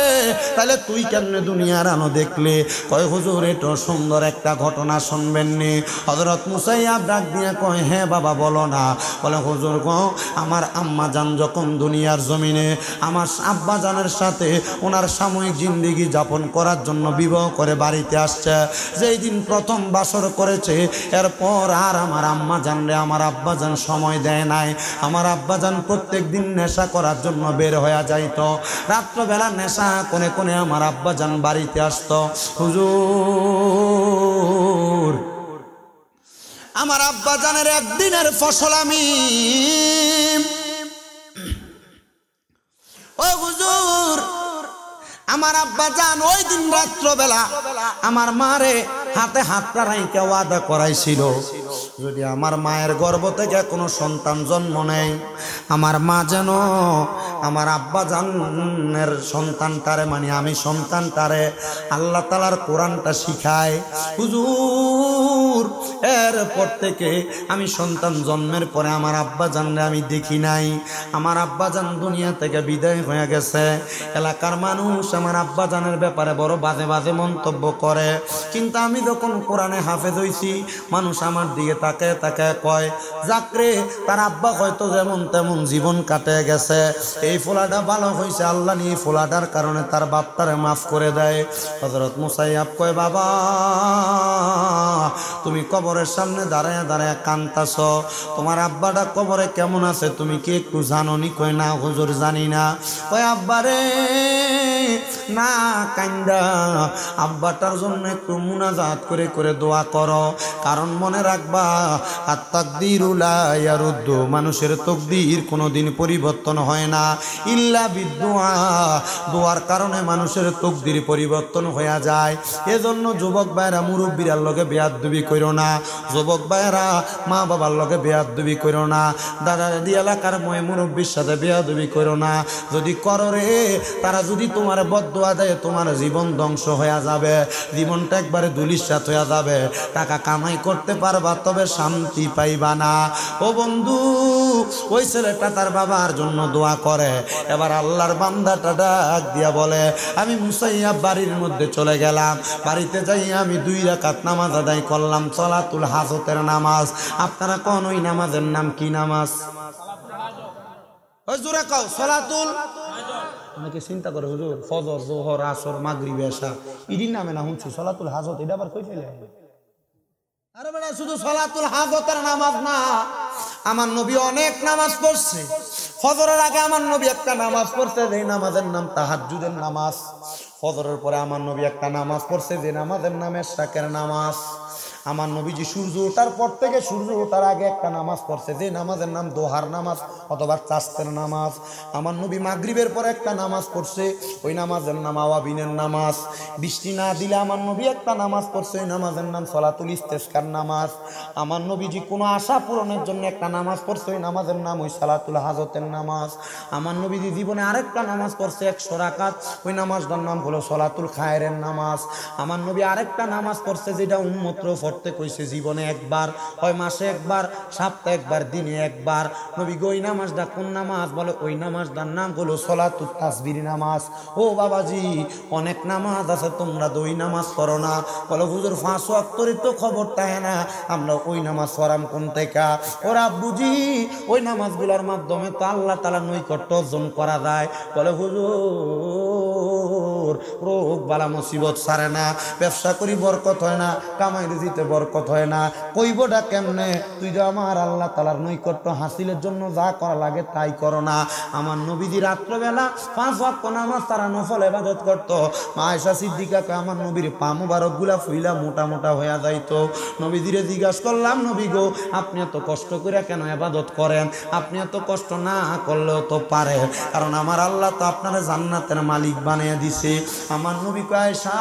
তাহলে তুই কেমনে দুনিয়ার আনো দেখলে? কয় হুজুর এটা সুন্দর একটা ঘটনা শুনবেননি? হযরত মুসাইয়াব ডাক দিয়ে কয়, হ্যাঁ বাবা বলো না। বলে হুজুর গো আমার আম্মা জান যখন দুনিয়ার জমিনে আমার আব্বা জানের সাথে ওনার সাময়িক জিন্দেগি যাপন করার জন্য বিবাহ করে বাড়িতে আসছে, যেই দিন প্রথম বাসর করেছে এরপর আর আমার আম্মা জানরে আমার আব্বা জান সময় দেয় নাই। আমার আব্বা জান প্রত্যেক দিন নেশা করার জন্য বের হয়ে যাইতো, রাত্রবেলা নেশা কোনে কোনে আমার আব্বা জান বাড়িতে আসতো। হুজুর আমার আব্বা জানের একদিনের ফসল আমি, ও হুজুর আমার আব্বা জান ওই দিন রাত্রবেলা আমার মারে হাতে হাতটা রাইখে ওয়াদা করাইছিল, যদি আমার মায়ের গর্ভ থেকে কোনো সন্তান জন্ম নেয়, আমার মা যেন আমার আব্বা জানের সন্তানটারে মানে আমি সন্তানটারে আল্লাহ তাআলার কোরআনটা শিখায়। হুজুর এরপর থেকে আমি সন্তান জন্মের পরে আমার আব্বা জানরে আমি দেখি নাই, আমার আব্বা জান দুনিয়া থেকে বিদায় হয়ে গেছে। এলাকার মানুষ আমার আব্বা জানের ব্যাপারে বড় বাজে বাজে মন্তব্য করে, কিন্তু আমি যখন কোরআনে হাফেজ হইছি মানুষ আমার দিকে তাকায় তাকায় কয়, যাকরে তার আব্বা হয়তো যেমন তেমন জীবন কাটে গেছে, এই ফোলাটা ভালো হয়েছে, আল্লাহ নিয়ে ফোলাটার কারণে তার বাপটারে মাফ করে দেয়। হযরত মুসাইয়াব কয়, বাবা তুমি কবরের সামনে দাঁড়ায় দাঁড়ায় কান্তাছ, তোমার আব্বাটা কবরে কেমন আছে তুমি কি একটু জানো নি? কয় না হুজুর জানি না। কয় আব্বারে না কাইন্দা আব্বাটার জন্য একটু মুনাজাত করে করে দোয়া করো। কারণ মনে রাখবা আত-তাকদীরু লা ইয়ারুদ্দু, মানুষের তকদির কোনোদিন পরিবর্তন হয় না ইল্লা বিদুআ, দোয়ার কারণে মানুষের তকদির পরিবর্তন হয়ে যায়। এজন্য যুবক ভাইরা মুরব্বীর লগে বেয়াদবি করো না, যুবক ভাইরা মা বাবার লগে বেয়াদবি করো না, দাদা দাদি এলাকার মুরব্বীর সাথে বেয়াদবি করো না। যদি করো রে, তারা যদি তোমার বদদোয়া দেয় তোমার জীবন ধ্বংস হয়ে যাবে, জীবনটা একবারে ধূলিসাৎ হয়ে যাবে, টাকা কামাই করতে পারবা তবে শান্তি পাইবা না। ও বন্ধু, ওই ছেলেটা তার বাবার জন্য দোয়া করে। এবার আল্লাহর বান্দাটা ডাক দিয়া বলে, আমি মুসাইয়াব বাড়ির মধ্যে চলে গেলাম, বাড়িতে যাই আমি 2 রাকাত নামাজ আদায় করলাম, সলাতুল হাজতের নামাজ। আপনারা কোন ওই নামাজের নাম কি নামাজ? ওই জোরে কও, সলাতুল। অনেকে চিন্তা করে হুজুর ফজর জোহর আসর মাগরিব এশা ইদিন নামে না শুনছি, সলাতুল হাজত এটা আবার কই ফেলে? আরে বেটা, শুধু সলাতুল হাজতের নামাজ না, আমার নবী অনেক নামাজ পড়ছে। ফজরের আগে আমার নবী একটা নামাজ পড়ছে, যে নামাজের নাম তাহাজ্জুদের নামাজ। ফজরের পরে আমার নবী একটা নামাজ পড়ছে, যে নামাজের নাম ইশরাকের নামাজ। আমার নবীজি সূর্য ওঠার পর থেকে সূর্য ওঠার আগে একটা নামাজ পড়ছে, যে নামাজের নাম দোহার নামাজ অথবা চাস্তের নামাজ। আমার নবী মাগরিবের পরে একটা নামাজ পড়ছে, ওই নামাজের নাম আওয়াবিনের নামাজ। বৃষ্টি না দিলে আমার নবী একটা নামাজ পড়ছে, ওই নামাজের নাম সলাতুল ইস্তেসকার নামাজ। আমার নবীজি কোনো আশা পূরণের জন্য একটা নামাজ পড়ছে, ওই নামাজের নাম ওই সালাতুল হাজতের নামাজ। আমার নবীজি জীবনে আরেকটা নামাজ পড়ছে 100 রাকাত, ওই নামাজটার নাম হলো সলাতুল খায়রের নামাজ। আমার নবী আরেকটা নামাজ পড়ছে, যেটা উম্মতরে পড়তে কইছে জীবনে একবার, হয় মাসে একবার, সপ্তাহে একবার, দিনে একবার। নবী ওই নামাজটা কোন নামাজ? বলে ওই নামাজটার নাম হলো সলাতুত তাসবির নামাজ। ও বাবাজি, অনেক নামাজ আছে, তোমরা ওই নামাজ পড়ো না। বলে হুজুর 5 ওয়াক্তের তো খবর থাকে না, আমরা ওই নামাজ পড়াম কোন থেকে? ওরা বুঝি ওই নামাজগুলোর মাধ্যমে তো আল্লাহ তাআলা নৈকট্য অর্জন করা যায়। বলে হুজুর রোগ বালা মুসিবত সারে না, ব্যবসা করি বরকত হয় না, কামাই রুজিতে বরকত হয় না। কইবটা কেমনে? তুই তো আমার আল্লাহ তাআলার নৈকট্য হাসিলের জন্য যা করা লাগে তাই করো না। আমার নবীজি রাত্রবেলা 5 ওয়াক্ত নামাজ তারা নফল ইবাদত করত। মা আয়েশা সিদ্দিকাকে আমার নবীর পা মুবারকগুলা ফুইলা মোটা মোটা হয়ে যাইতো। নবীজিরে জিজ্ঞাসা করলাম, নবী গো আপনি এত কষ্ট করে কেন ইবাদত করেন? আপনি এত কষ্ট না করলেও তো পারে, কারণ আমার আল্লাহ তো আপনারে জান্নাতের মালিক বানিয়ে দিছে। আমার নবী কয়, আয়েশা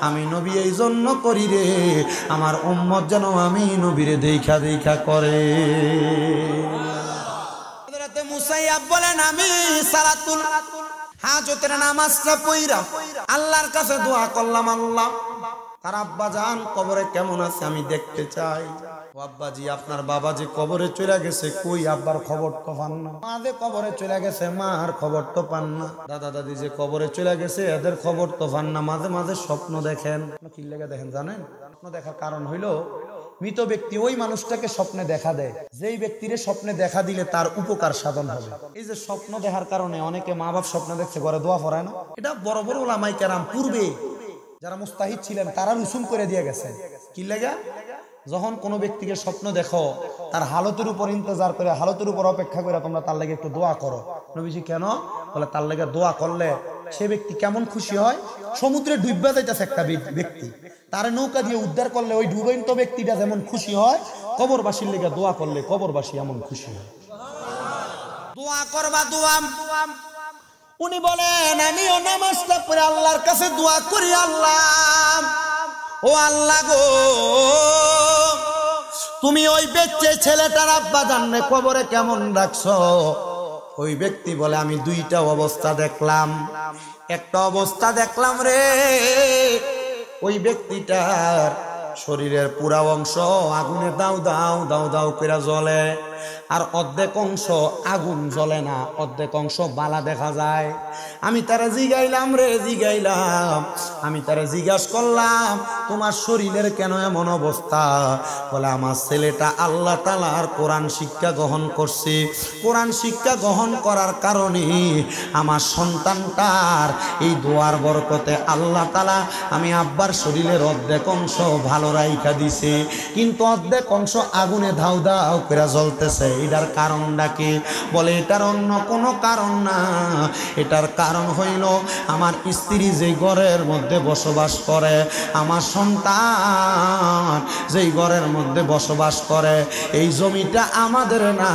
আমি নবী এই জন্য করি রে, আমার উম্মত যেন আমি নবীরে দেখা দেখা করে। হযরত মুসাইয়াব বলেন, আমি সালাতুল হাজতের নামাজটা পড়া আল্লাহর কাছে দোয়া করলাম, আল্লাহ তার আব্বা জান কবরে কেমন আছে আমি দেখতে চাই। ও আব্বাজি, আপনার বাবা যে কবরে চলে গেছে, কই আব্বার খবর তো পান না। মা যে কবরে চলে গেছে, মার খবর তো পান না। দাদা দাদি যে কবরে চলে গেছে, এদের খবর তো পান না। মাঝে মাঝে স্বপ্ন দেখেন। কি লেগে দেখেন জানেন? স্বপ্ন দেখার কারণ হইল, মৃত ব্যক্তি ওই মানুষটাকে স্বপ্নে দেখা দেয়, যেই ব্যক্তিরে স্বপ্নে দেখা দিলে তার উপকার সাধন হবে। এই যে স্বপ্ন দেখার কারণে অনেকে মা বাপ স্বপ্ন দেখছে, ঘরে দোয়া পড়ায় না। এটা বড় বড় ওলামায়ে কেরাম পূর্বে যারা মুস্তাহিদ ছিলেন তারা রুসুম করে দিয়ে গেছে। কি লাগা? যখন কোনো ব্যক্তিকে স্বপ্ন দেখো, তার হালতের উপর ইন্তজার করে, হালতের উপর অপেক্ষা করে তোমরা তার লাগে একটু দোয়া করো। নবীজি কেন? বলে তার লাগে দোয়া করলে সে ব্যক্তি কেমন খুশি হয়। সমুদ্রে ডুববা যাইতেছে একটা ব্যক্তি, তার নৌকা দিয়ে উদ্ধার করলে ওই ডুবন্ত ব্যক্তিটা যেমন খুশি হয়, কবরবাসীর লেগে দোয়া করলে কবরবাসী এমন খুশি হয়। দোয়া করবা, দোয়া। উনি বলেন, আমিও নামাজটা পড়ে আল্লাহর কাছে দোয়া করি, আল্লাহ ও আল্লাহ গো, তুমি ওই ব্যক্তি ছেলেটার আব্বা জানলে কবরে কেমন রাখছো? ওই ব্যক্তি বলে, আমি 2টা অবস্থা দেখলাম। একটা অবস্থা দেখলাম রে, ওই ব্যক্তিটার শরীরের পুরা অংশ আগুনে দাউ দাউ দাউ দাউ করে জ্বলে, আর অর্ধেক অংশ আগুন জ্বলে না, অর্ধেক অংশ বালা দেখা যায়। আমি তারা জিগাইলাম রে, জিগাইলাম, আমি তারা জিজ্ঞাসা করলাম, তোমার শরীরের কেন এমন অবস্থা? বলে, আমার ছেলেটা আল্লাহ তাআলার কোরআন শিক্ষা গ্রহণ করছে। কোরআন শিক্ষা গ্রহণ করার কারণে আমার সন্তানটার এই দোয়ার বরকতে আল্লাহ তাআলা আমি আব্বার শরীরের অর্ধেক অংশ ভালো রাইখা দিছে, কিন্তু অর্ধেক অংশ আগুনে ধাউ ধাউ করে জ্বলতেছে। এটার কারণটা কি? বলে এটার অন্য কোনো কারণ না, এটার কারণ হইল আমার স্ত্রী যে ঘরের মধ্যে বসবাস করে, আমার সন্তান যেই ঘরের মধ্যে বসবাস করে, এই জমিটা আমাদের না,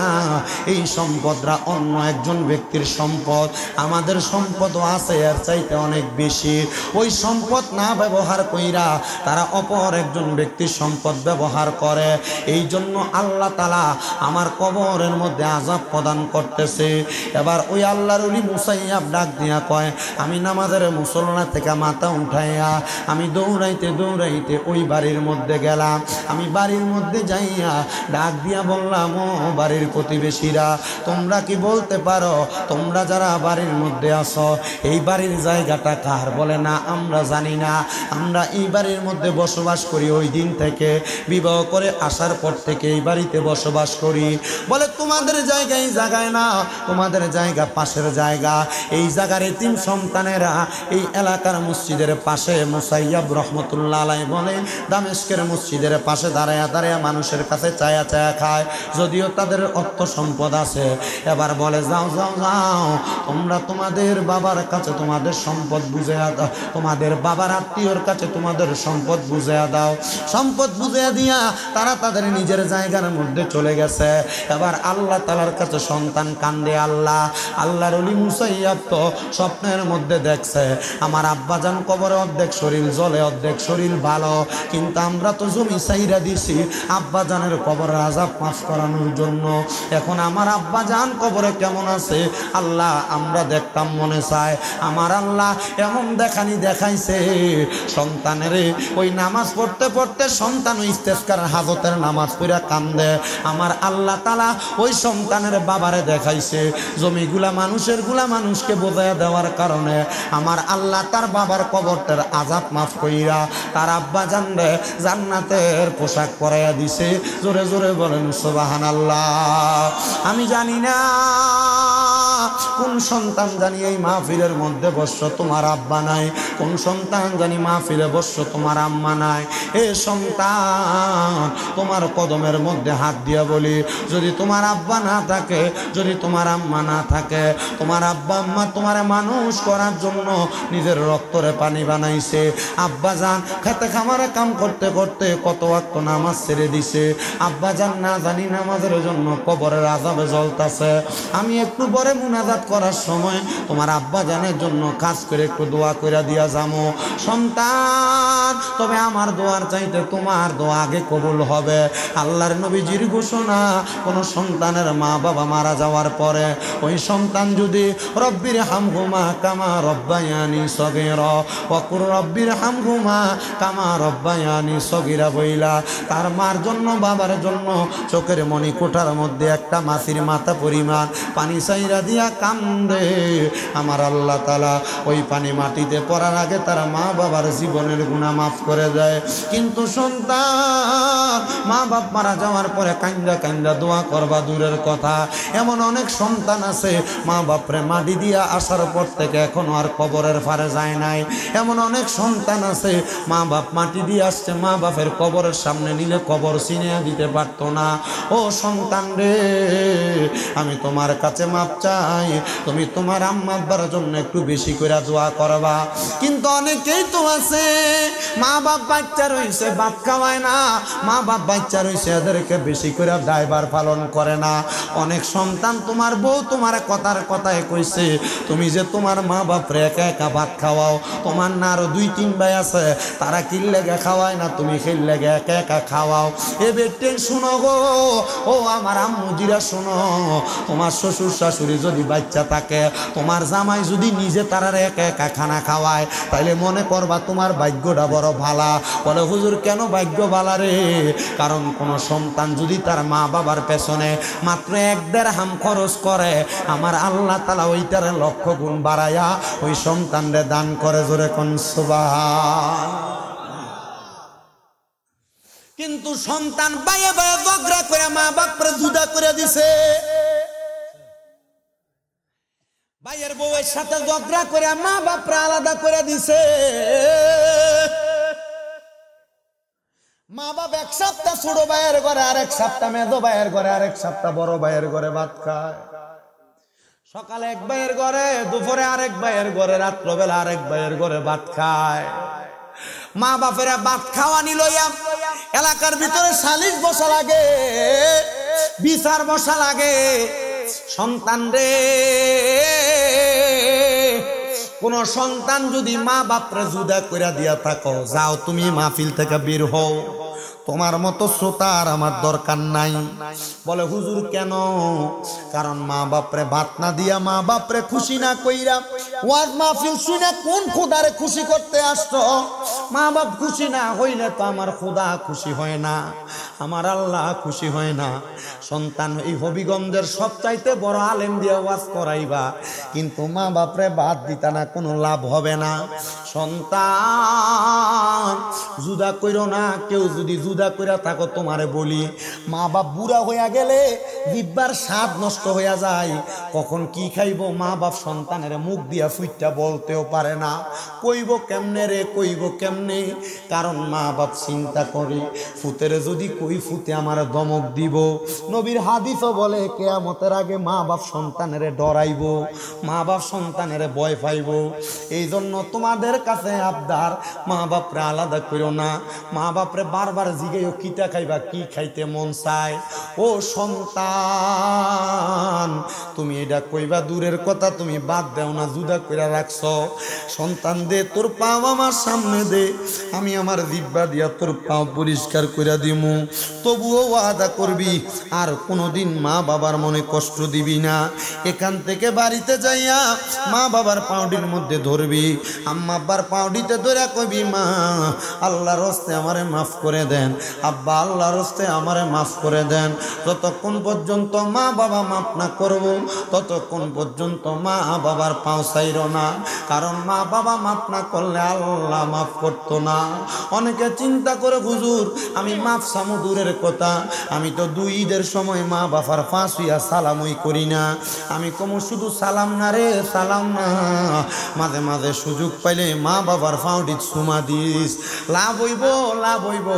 এই সম্পদটা অন্য একজন ব্যক্তির সম্পদ। আমাদের সম্পদও আছে এর চাইতে অনেক বেশি। ওই সম্পদ না ব্যবহার কইরা তারা অপর একজন ব্যক্তির সম্পদ ব্যবহার করে। এই জন্য আল্লাহ তাআলা আমার কবরের মধ্যে আযাব প্রদান করতেছে। এবার ওই আল্লাহর ওলি মুসাইয়াব ডাক দিয়া কয়, আমি নামাজের মুসল্লা থেকে মাথা উঠাইয়া আমি দৌড়াইতে দৌড়াইতে ওই বাড়ির মধ্যে গেলাম। আমি বাড়ির মধ্যে যাইয়া ডাক দিয়া বললাম, ও বাড়ির প্রতিবেশীরা, তোমরা কি বলতে পারো, তোমরা যারা বাড়ির মধ্যে আসো, এই বাড়ির জায়গাটা কার? বলে না, আমরা জানি না, আমরা এই বাড়ির মধ্যে বসবাস করি ওই দিন থেকে, বিবাহ করে আসার পর থেকে এই বাড়িতে বসবাস করি। বলে তোমাদের জায়গায় জায়গায় না, তোমাদের জায়গা পাশের জায়গা। এই জায়গার এতিম সন্তানেরা এই এলাকার মসজিদের পাশে, মুসাইয়াব রহমতুল্লাহ আলাইহি বলে, দামেস্কের মসজিদের পাশে দাঁড়ায়া দাঁড়ায়া মানুষের কাছে চায়া চায়া খায়, যদিও তাদের অর্থ সম্পদ আছে। এবার বলে, যাও যাও যাও, তোমরা তোমাদের বাবার কাছে তোমাদের সম্পদ বুঝাইয়া দাও, তোমাদের বাবার আত্মীয়র কাছে তোমাদের সম্পদ বুঝাইয়া দাও। সম্পদ বুঝাইয়া দিয়া তারা তাদের নিজের জায়গার মধ্যে চলে গেছে। এবার আল্লাহ তাআলার কাছে সন্তান কান্দে, আল্লাহর ওলি মুসাইয়াব তো স্বপ্নের মধ্যে দেখছে আমার আব্বাজান কবরে অর্ধেক শরীর জ্বলে, অর্ধেক শরীর ভালো, কিন্তু আমরা তো জমি চাইরা দিছি আব্বাজানের কবরের আযাব মাফ করানোর জন্য। এখন আমার আব্বাজান কবরে কেমন আছে আল্লাহ আমরা দেখতাম মনে চায়। আমার আল্লাহ এমন দেখানি দেখাইছে, সন্তানের ওই নামাজ পড়তে পড়তে সন্তান ওই ইস্তেসকার হাজতের নামাজ পড়া কান্দে। আমার আল্লাহ তাআলা ওই সন্তানের বাবারে দেখাইছে, জমিগুলা মানুষকে বোঝাইয়া দেওয়ার কারণে আমার আল্লাহ তার বাবার কবরটার আযাব মাফ কইরা তার আব্বাজান রে জান্নাতের পোশাক পরাইয়া দিছে। জোরে জোরে বলেন সুবহানাল্লাহ। আমি জানি না কোন সন্তান জানি এই মাহফিলের মধ্যে বসছো তোমার আব্বা নাই, কোন সন্তান জানি মাহফিলে বসছো তোমার আম্মা নাই। এ সন্তান, তোমার কদমের মধ্যে হাত দিয়া বলি, যদি তোমার আব্বা না থাকে, যদি তোমার আম্মা না থাকে, তোমার আব্বা আম্মা তোমার মানুষ করার জন্য নিজের রক্তরে পানি বানাইছে। আব্বা জান খেতে খামারে কাম করতে করতে কত ওয়াক্ত নামাজ ছেড়ে দিছে। আব্বা জান না জানি নামাজের জন্য কবরের আযাবে জ্বলতাছে। আমি একটু পরে মুনাজাত করার সময় তোমার আব্বা জানের জন্য কাজ করে একটু দোয়া করে দিয়া যাবো। সন্তান, তবে আমার দোয়ার চাইতে তোমার দোয়া আগে কবুল হবে। আল্লাহর নবীজির ঘোষণা, কোন সন্তানের মা বাবা মারা যাওয়ার পরে ওই সন্তান যদি রব্বির হামহুমা কামা রব্বায়ানি সগীরা ওয়া কুর রব্বির হামহুমা কামা রব্বায়ানি সগীরা বইলা তার মার জন্য বাবার জন্য চোখের মনি কোঠার মধ্যে একটা মাছির মাথা পরিমাণ পানি চাইরা দিয়া কান্দে, আমার আল্লাহ তাআলা ওই পানি মাটিতে পড়ার আগে তার মা বাবার জীবনের গুনাহ মাফ করে দেয়। কিন্তু সন্তান মা বাপ মারা যাওয়ার পরে কান্দা কান্দা দোয়া করবা দূরের কথা। এমন অনেক সন্তান আছে মা বাপরে মাটি দিয়া আসার পর থেকে এখনো আর কবরের ফারে যায় নাই। এমন অনেক সন্তান আছে মা বাপ মাটি দিয়ে আসছে, মা বাপের কবরের সামনে নিলে কবর চিনে দিতে পারতো না। ও সন্তান রে, আমি তোমার কাছে মাপ চাই, তুমি তোমার আম্মা আব্বার জন্য একটু বেশি করে দোয়া করবা। কিন্তু অনেকেই তো আছে মা বাপ বাচ্চা রয়েছে ভাত খাওয়ায় না, মা বাপ বাচ্চা রয়েছে এদেরকে বেশি করে দায়ভার পালন করে না। অনেক সন্তান তোমার বউ তোমার কথার কথায় কইছে, তুমি যে তোমার মা বাপরে একা একা ভাত খাওয়াও, তোমার না আরো 2-3 ভাই আছে তারা কি লেগে খাওয়ায় না, তুমি খেল লেগে একা একা খাওয়াও। এ বেটেন শুনো গো, ও আমার আম্মুজিরা শুনো, তোমার শ্বশুর শাশুড়ি যদি বাচ্চা থাকে, তোমার জামাই যদি নিজে তারার একা একা খানা খাওয়ায়, তাইলে মনে করবা তোমার ভাগ্যটা বড় ভালা। বলে হুজুর কেন ভাগ্য ভালা রে? কারণ কোন সন্তান যদি তার মা বাবার পেছনে মাত্র 1 দিরহাম খরচ করে, আমার আল্লাহ তাআলা ওইটার লক্ষ গুণ বাড়ায়া ওই সন্তানরে দান করে। জোরে কোন সুবহান। কিন্তু সন্তান বাইয়ে বাইয়ে ঝগড়া করে মা বাপরে জুদা করে দিছে, ভাইয়ের বউয়ের সাথে ঝগড়া করে মা বাপরে আলাদা করে দিছে। মা বাপ এক সপ্তাহ ছোট ভাইয়ের ঘরে, আরেক সপ্তাহ মেজো ভাইয়ের ঘরে, আরেক সপ্তাহ বড় ভাইয়ের ঘরে ভাত খায়। সকালে এক ভাইয়ের ঘরে, দুপুরে আরেক ভাইয়ের ঘরে, রাত্রবেলা আরেক ভাইয়ের ঘরে ভাত খায়। মা বাপেরা ভাত খাওয়ানি লইয়া এলাকার ভিতরে সালিশ বসা লাগে, বিচার বসা লাগে। সন্তান রে, কোন সন্তান যদি মা বাপরে জুদা কইরা দিয়া থাকো, যাও তুমি মাহফিল থেকে বের হও, তোমার মতো শ্রোতা আর আমার দরকার নাই। বলে হুজুর কেন? কারণ মা বাপরে ভাত না দিয়া, মা বাপরে খুশি না কইরা ওয়াজ মাহফিল শুনে কোন খোদারে খুশি করতে আসছো? মা বাপ খুশি না হইলে তো আমার খোদা খুশি হয় না, আমার আল্লাহ খুশি হয় না। সন্তান এই হবিগঞ্জের সবচাইতে বড় আলেম দিয়ে ওয়াজ করাইবা, কিন্তু মা বাপরে ভাত দিতা না, কোনো লাভ হবে না। সন্তান জুদা কইরো না। কেউ যদি জুদা কইরা থাকো, তোমারে বলি, মা বাপ বুড়া হইয়া গেলে জিহ্বার স্বাদ নষ্ট হইয়া যায়। কখন কি খাইবো মা বাপ সন্তানের মুখ দিয়া ফুইটা বলতেও পারে না। কইব কেমনে রে, কইব কেমনে? কারণ মা বাপ চিন্তা করে, ফুতের যদি কই ফুতে আমার দমক দিব। নবীর হাদিসও বলে কিয়ামতের আগে মা বাপ সন্তানের ডরাইব, মা বাপ সন্তানের ভয় পাইব। এই জন্য তোমাদের কাছে আবদার, মা বাপরে আলাদা করো না। মা বাপরে বারবার জিগাইও কিটা খাইবা, কি খাইতে মন চায়। ও সন্তান, তুমি এটা কইবা দূরের কথা, তুমি বাদ দেও না, জুদা কইরা রাখছ। সন্তান দে তোর পাও আমার সামনে দে, আমি আমার জিহ্বা দিয়া তোর পাও পরিষ্কার কইরা দিমু। তবুও ওয়াদা করবি আর কোনোদিন মা বাবার মনে কষ্ট দিবি না। এখান থেকে বাড়িতে যাইয়া মা বাবার পাউডির মধ্যে ধরবি, আম্মা আব্বার পাউডিতে ধরে কইবি, মা আল্লাহর হস্তে আমারে মাফ করে দেন, আব্বা আল্লাহর হস্তে আমারে মাফ করে দেন। যতক্ষণ পর্যন্ত মা বাবা মাফ না করব, ততক্ষণ পর্যন্ত মা বাবার পাও ছাইরো না। কারণ মা বাবা মাফ না করলে আল্লাহ মাফ করতো না। অনেকে চিন্তা করে হুজুর আমি মাফ চামু দূরের কথা, আমি তো 2 ঈদের সময় মা বাবার ফাঁস হইয়া সালামই করি না। আমি কমু শুধু সালাম না রে, সালাম না, মাঝে মাঝে সুযোগ পাইলে মা বাবার ফাউডি চুমা দিস, লাভ হইব, লাভ হইব।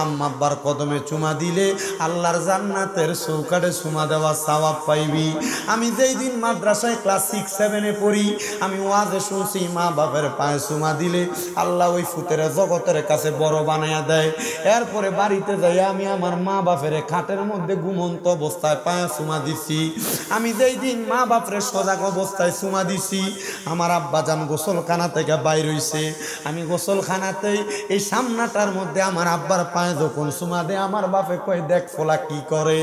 আম্মা আব্বার কদমে চুমা দিলে আল্লাহর জান্নাতের চৌকাঠে চুমা দেওয়া সওয়াব পাইবি। আমি যেই দিন মাদ্রাসায় ক্লাস 6-7-এ পড়ি, আমি ওয়াজে শুনছি মা বাবার পায়ে চুমা দিলে আল্লাহ ওই ফুতের জগতের কাছে বড় বানাইয়া দেয়। এরপরে বাড়িতে যাই আমি আমার মা বাপের খাটের মধ্যে ঘুমন্ত অবস্থায় পায়ে চুমা দিছি। আমি যেই দিন মা বাপরে সজাগ অবস্থায় চুমা দিছি, আমার আব্বা জান গোসলখানা থেকে বাইর হইছে, আমি গোসলখানাতেই এই সামনাটার মধ্যে আমার আব্বার পায়ে যখন চুমা দেয়, আমার বাপে কয় দেখ ফোলা কি করে।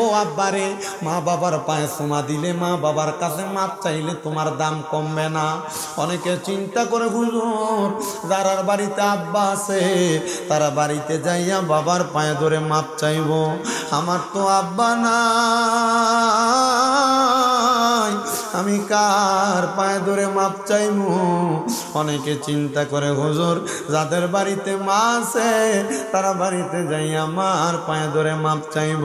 ও আব্বারে, মা বাবার পায়ে চুমা দিলে, মা বাবার কাছে মাপ চাইলে তোমার দাম কমবে না। অনেকে চিন্তা করে হুজুর যারার বাড়িতে আব্বা আছে তারা বাড়িতে যাইয়া বাবার পায়ে ধরে মাপ চাইব, আমার তো আব্বা নাই, আমি কার পায়ে ধরে মাপ চাইব? অনেকে চিন্তা করে হুজুর যাদের বাড়িতে মা আছে তারা বাড়িতে যাইয়া মার পায়ে ধরে মাপ চাইব।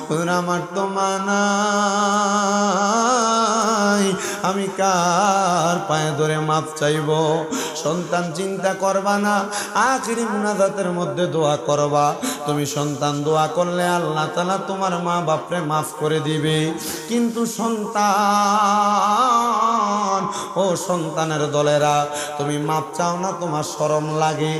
হুজুর আমার তো মা নাই, আমি কার পায়ে ধরে মাপ চাইব? সন্তান চিন্তা করবা না, আখিরি মুনাজাতের মধ্যে দোয়া করবা। তুমি সন্তান দোয়া করলে আল্লাহ তাআলা তোমার মা বাপরে মাফ করে দিবে। কিন্তু সন্তান, ও সন্তানের দলেরা, তুমি মাপ চাও না, তোমার শরম লাগে।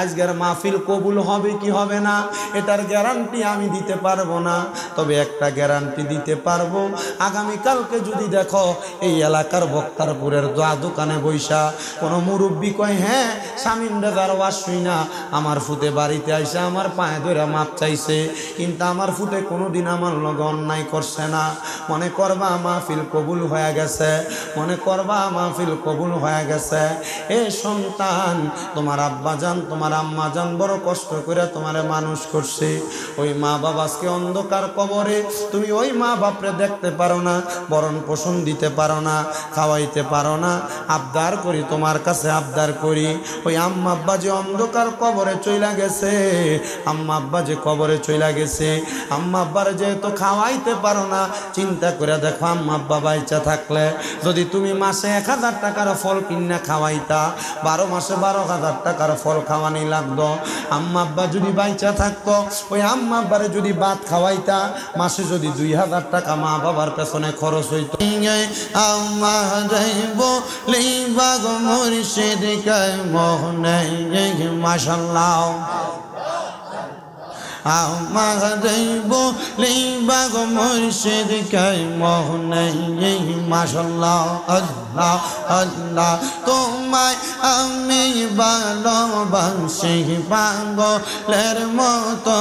আজকের মাহফিল কবুল হবে কি হবে না এটার গ্যারান্টি আমি দিতে পারবো না, তবে একটা গ্যারান্টি দিতে পারবো, আগামীকালকে যদি দেখো এই এলাকার বক্তারপুরের দোকানে বৈশা কোনো মুরব্বী কয় হ্যাঁ শামীম রেজার ওয়াজ শুই না আমার ফুতে বাড়িতে আইসা আমার পায়ে ধরে মাপ চাইছে, কিন্তু আমার ফুতে কোনোদিন আমার লগে অন্যায় করছে না, মনে করবা মাহফিল কবুল হয়ে গেছে, মনে করবা মাহফিল কবুল হয়ে গেছে। এ সন্তান, তোমার আব্বা জান তোমার আম্মা জান বড় কষ্ট করে তোমারে মানুষ করছে, ওই মা বাবাকে অন্ধকার কবরে তুমি ওই মা বাপরে দেখতে পারো না, বরণ পোষণ দিতে পারো না, খাওয়াইতে পারো না। আবদার করি তোমার কাছে, আবদার করি, ওই আম্মা আব্বা যে অন্ধকার কবরে চইলা গেছে, আম্মা আব্বা যে কবরে চইলা গেছে, আম্মা আব্বার যেহেতু খাওয়াইতে পারো না, চিন্তা চিন্তা করে দেখো আম্মা আব্বা বাইচা থাকলে যদি তুমি মাসে 1000 টাকার ফল কিনা খাওয়াইতা 12 মাসে 12,000 টাকার ফল খাওয়ানি লাগতো আম্মা আব্বা যদি বাইচা থাকতো ওই আম্মা আব্বারে যদি ভাত খাওয়াইতা মাসে যদি 2000 টাকা মা বাবার পেছনে খরচ হইতো আম্মা যাইব লিবা গো মুর্শিদ কয় মোহনে মাশাআল্লাহ আম্মা যাইব লিবা গো মুর্শিদ কয় মোহনে মাশাআল্লাহ আল্লাহ আল্লাহ তোমায় আমি ভালোবাসি পাগলের মতো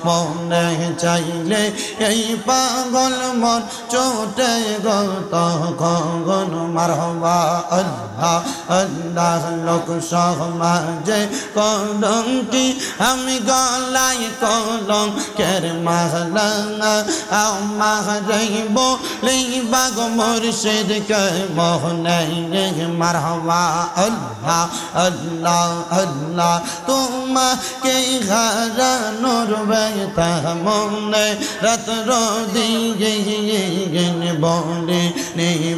মনে চাইলে এই পাগল মন চোটে গত গগন মারহাবা আল্লাহ আল্লাহ লোক সমাজে কলঙ্কি আমি গলায় কলঙ্কের মালা আম্মা যাইব লিবা গো মুর্শিদ কয় মোহনে মারহাবা আল্লাহ আল্লাহ আল্লাহ তোমাকে হারানোর ব্যথা মনে রাত্র দিন বলে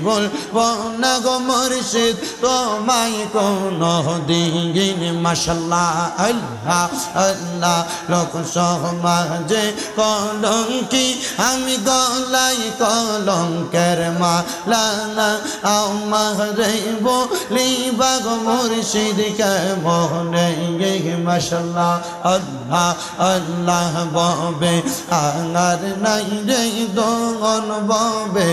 বলবো না গো মুর্শিদ তোমায় কোনো দিন মাশাআল্লাহ আল্লাহ আল্লাহ লোক সমাজে কলঙ্কি আমি গলায় কলঙ্কের মালা আম্মা যাইব লিবা গো মুর্শিদ কয় মোহনে মাশাআল্লাহ আল্লাহ আল্লাহ ববে আঙার নাই রে দগন ববে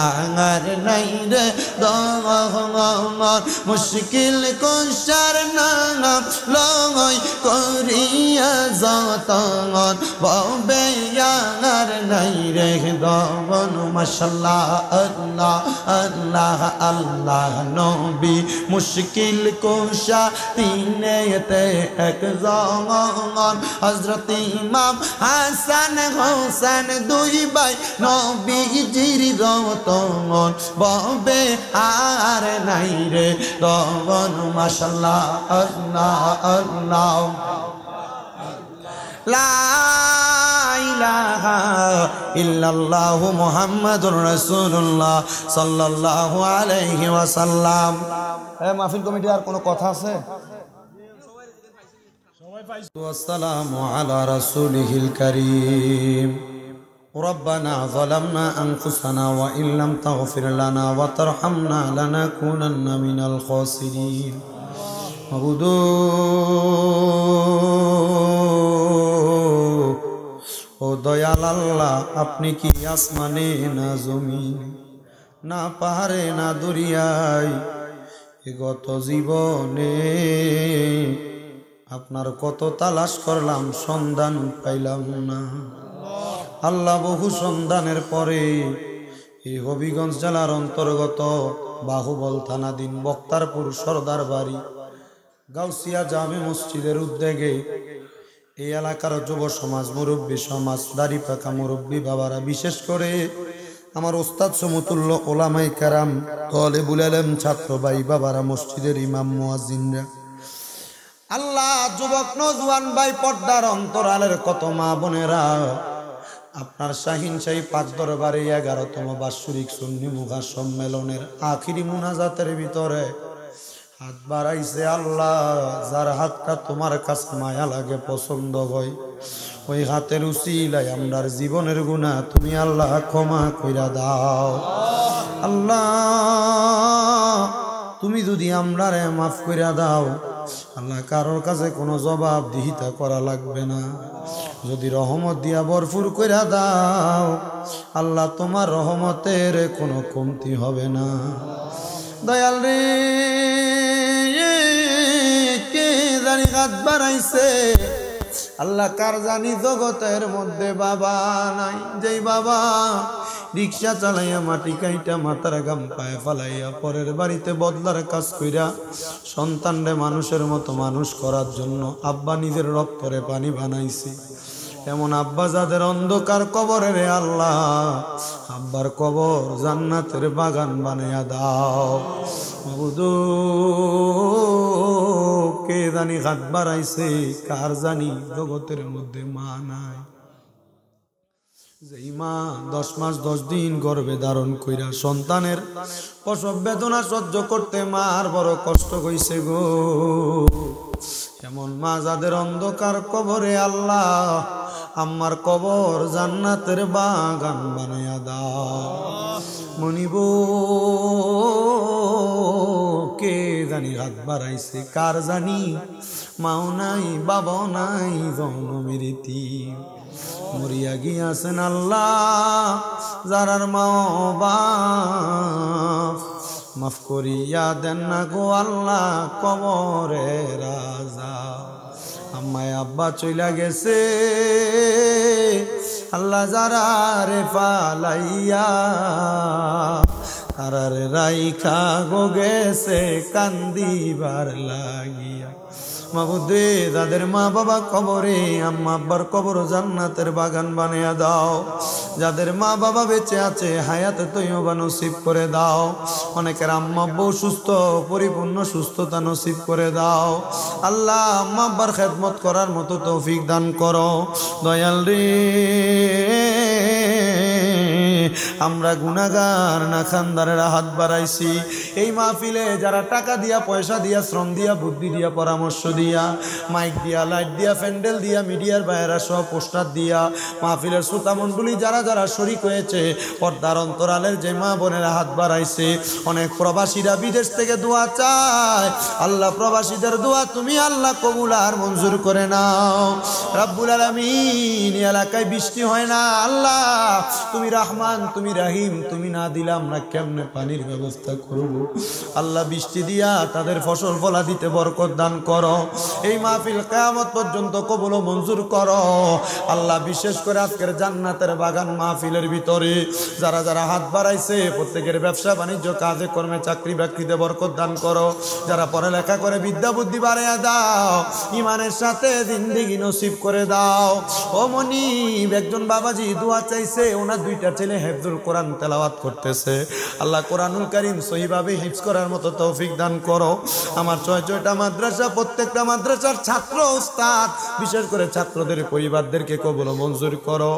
আঙার নাই রে দগন মুশকিল কুশার নাম লয় করিয়া যতন ববে আঙার নাই রে দগন মাশাআল্লাহ আল্লাহ আল্লাহ আল্লাহ নবী মুশকিল কুশা তিনেতে একজন হযরত ইমাম হাসান হোসেন দুই ভাই নবীজির রতন ববে আর নাই রে দগন মাশাআল্লাহ আল্লাহ আল্লাহ লা ইলাহা ইল্লাল্লাহু মুহাম্মাদুর রাসূলুল্লাহ সাল্লাল্লাহু আলাইহি ওয়াসাল্লাম। মাহফিল কমিটি আর কোনো কথা আছে? والسلام على رسوله الكريم ربنا ظلمنا أنفسنا وإن لم تغفر لنا وترحمنا لنكونن من الخاسرين ও দয়াল আল্লাহ আপনি কি আসমানে না জমিন না পাহাড়ে না দরিয়ায় গত জীবনে আপনার কত তালাশ করলাম সন্ধান পাইলাম না আল্লাহ বহু সন্ধানের পরে এই হবিগঞ্জ জেলার অন্তর্গত বাহুবল থানাধীন বক্তারপুর সর্দার বাড়ি গাউসিয়া জামে মসজিদের উদ্যোগে এই এলাকার যুব সমাজ মুরব্বী সমাজ দাড়ি পাকা মুরব্বী বাবারা বিশেষ করে আমার ওস্তাদ সমতুল্য ওলামাই কারাম তলেবুল আলেম ছাত্র ভাই বাবারা মসজিদের ইমাম মুয়াজ্জিনরা আল্লাহ যুবক নজওয়ান ভাই পর্দার অন্তরালের কত মা বোনেরা আপনার শাহিন শাহী পাঁচ দরবারে 11তম বাৎসরিক সুন্নি মুখা সম্মেলনের আখিরি মুনাজাতের ভিতরে হাত বাড়াইছে আল্লাহ যার হাতটা তোমার কাছে মায়া লাগে পছন্দ হয় ওই হাতের উসিলায় আমরার জীবনের গুনাহ তুমি আল্লাহ ক্ষমা কইরা দাও আল্লাহ তুমি যদি আমরারে মাফ কইরা দাও আল্লাহ কারোর কাছে কোনো জবাবদিহিতা করা লাগবে না যদি রহমত দিয়া ভরপুর কইরা দাও আল্লাহ তোমার রহমতের কোনো কমতি হবে না দয়াল রে কে জানি হাত বাড়াইছে আল্লাহ কার জানি জগতের মধ্যে বাবা নাই যেই বাবা রিক্সা চালাইয়া মাটি কাইটা মাথার গাম পায়ে ফালাইয়া পরের বাড়িতে বদলার কাজ কইরা সন্তানরে মানুষের মতো মানুষ করার জন্য আব্বা নিজের রক্তরে পানি বানাইছে এমন আব্বা যাদের অন্ধকার কবরে রে আল্লাহ আব্বার কবর জান্নাতের বাগান বানাইয়া দাও মাবুদু কে জানি হাত বাড়াইছে কার জানি জগতের মধ্যে মা নাই যেই মা 10 মাস 10 দিন গর্ভে ধারণ কইরা সন্তানের প্রসব বেদনা সহ্য করতে মার বড় কষ্ট হইছে গো। এমন মা যাদের অন্ধকার কবরে আল্লাহ আম্মার কবর জান্নাতের বাগান বানায়া দাও। মনিব কে জানি হাত বাড়াইছে, কার জানি মাও নাই বাবাও নাই, জনমের ইতিম মরিয়া গিয়াছেন আল্লাহ যারার মা বাপ, মাফ করিয়া দেন না গো আল্লাহ কবরে রাজা। আম্মায় আব্বা চইলা গেছে আল্লাহ যারা রে ফালাইয়া, তারারে রাইখা গো গেছে কান্দিবার লাগিয়া। মাবুদে যাদের মা বাবা কবরে, আম্মা আব্বার কবর জান্নাতের বাগান বানিয়ে দাও। যাদের মা বাবা বেঁচে আছে হায়াতে তৈয়বা নসিব করে দাও। অনেকের আম্মা আব্বু সুস্থ, পরিপূর্ণ সুস্থতা নসিব করে দাও। আল্লাহ আম্মা আব্বার খেদমত করার মতো তৌফিক দান করো দয়াল রে। আমরা গুনাহগার না খানদারেরা হাত বাড়াইছি এই মাহফিলে, যারা টাকা দিয়া পয়সা দিয়া শ্রম দিয়া বুদ্ধি দিয়া পরামর্শ দিয়া মাইক দিয়া লাইট দিয়া প্যান্ডেল দিয়া মিডিয়ার বাইরা সব পোস্টার দিয়া মাহফিলের শ্রোতা মণ্ডলী যারা যারা শরীক হয়েছে, পর্দার অন্তরালের যে মা বোনেরা হাত বাড়াইছে, অনেক প্রবাসীরা বিদেশ থেকে দোয়া চায়। আল্লাহ প্রবাসীদের দোয়া তুমি আল্লাহ কবুল আর মঞ্জুর করে নাও রাব্বুল আলামিন। এলাকায় বৃষ্টি হয় না আল্লাহ, তুমি রহমান, তুমি রাহিম, তুমি না দিলে আমরা কেমনে পানির ব্যবস্থা করব। আল্লাহ বৃষ্টি দিয়া তাদের ফসল ফলা দিতে বরকত দান করো। এই মাহফিল কিয়ামত পর্যন্ত কবুল ও মঞ্জুর করো আল্লাহ। বিশেষ করে আজকের জান্নাতের বাগান মাহফিলের ভিতরে যারা যারা হাত বাড়াইছে প্রত্যেকের ব্যবসা বাণিজ্য কাজে কর্মে চাকরি বাকরিতে বরকত দান করো। যারা পড়ালেখা করে বিদ্যা বুদ্ধি বাড়াইয়া দাও, ইমানের সাথে জিন্দেগি নসিব করে দাও। ও মনিব একজন বাবাজি দোয়া চাইছে, ওনার 2টা ছেলে হেফজুল কোরআন তেলাওয়াত করতেছে। আল্লাহ কোরআনুল কারীম সহিভাবে হিফজ করার মতো তৌফিক দান করো। আমার 6টা মাদ্রাসা, প্রত্যেকটা মাদ্রাসার ছাত্র উস্তাদ বিশেষ করে ছাত্রদের পরিবারদেরকে কবুল ও মঞ্জুর করো।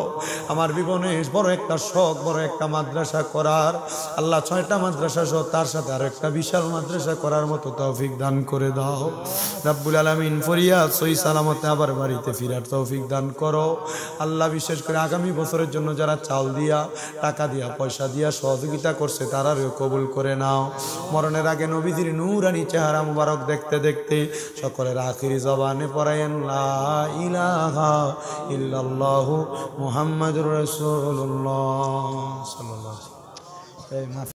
আমার জীবনে বড় একটা শখ, বড় একটা মাদ্রাসা করার। আল্লাহ 6টা মাদ্রাসা সহ তার সাথে আর একটা বিশাল মাদ্রাসা করার মতো তৌফিক দান করে দাও রাব্বুল আলামিন। ফরিয়াদ সহি সালামতে আবার বাড়িতে ফিরার তৌফিক দান করো আল্লাহ। বিশেষ করে আগামী বছরের জন্য যারা চাল দিয়া, টাকা দিয়া, পয়সা দিয়া সহযোগিতা করছে তারারও কবুল করে নাও। মরণের আগে নবীজির নূরানি চেহারা মুবারক দেখতে দেখতে সকলের আখিরি জবানে পড়ায়েন লা ইলাহা ইল্লাল্লাহু মুহাম্মাদুর রাসূলুল্লাহ সাল্লাল্লাহু আলাইহি ওয়াসাল্লাম।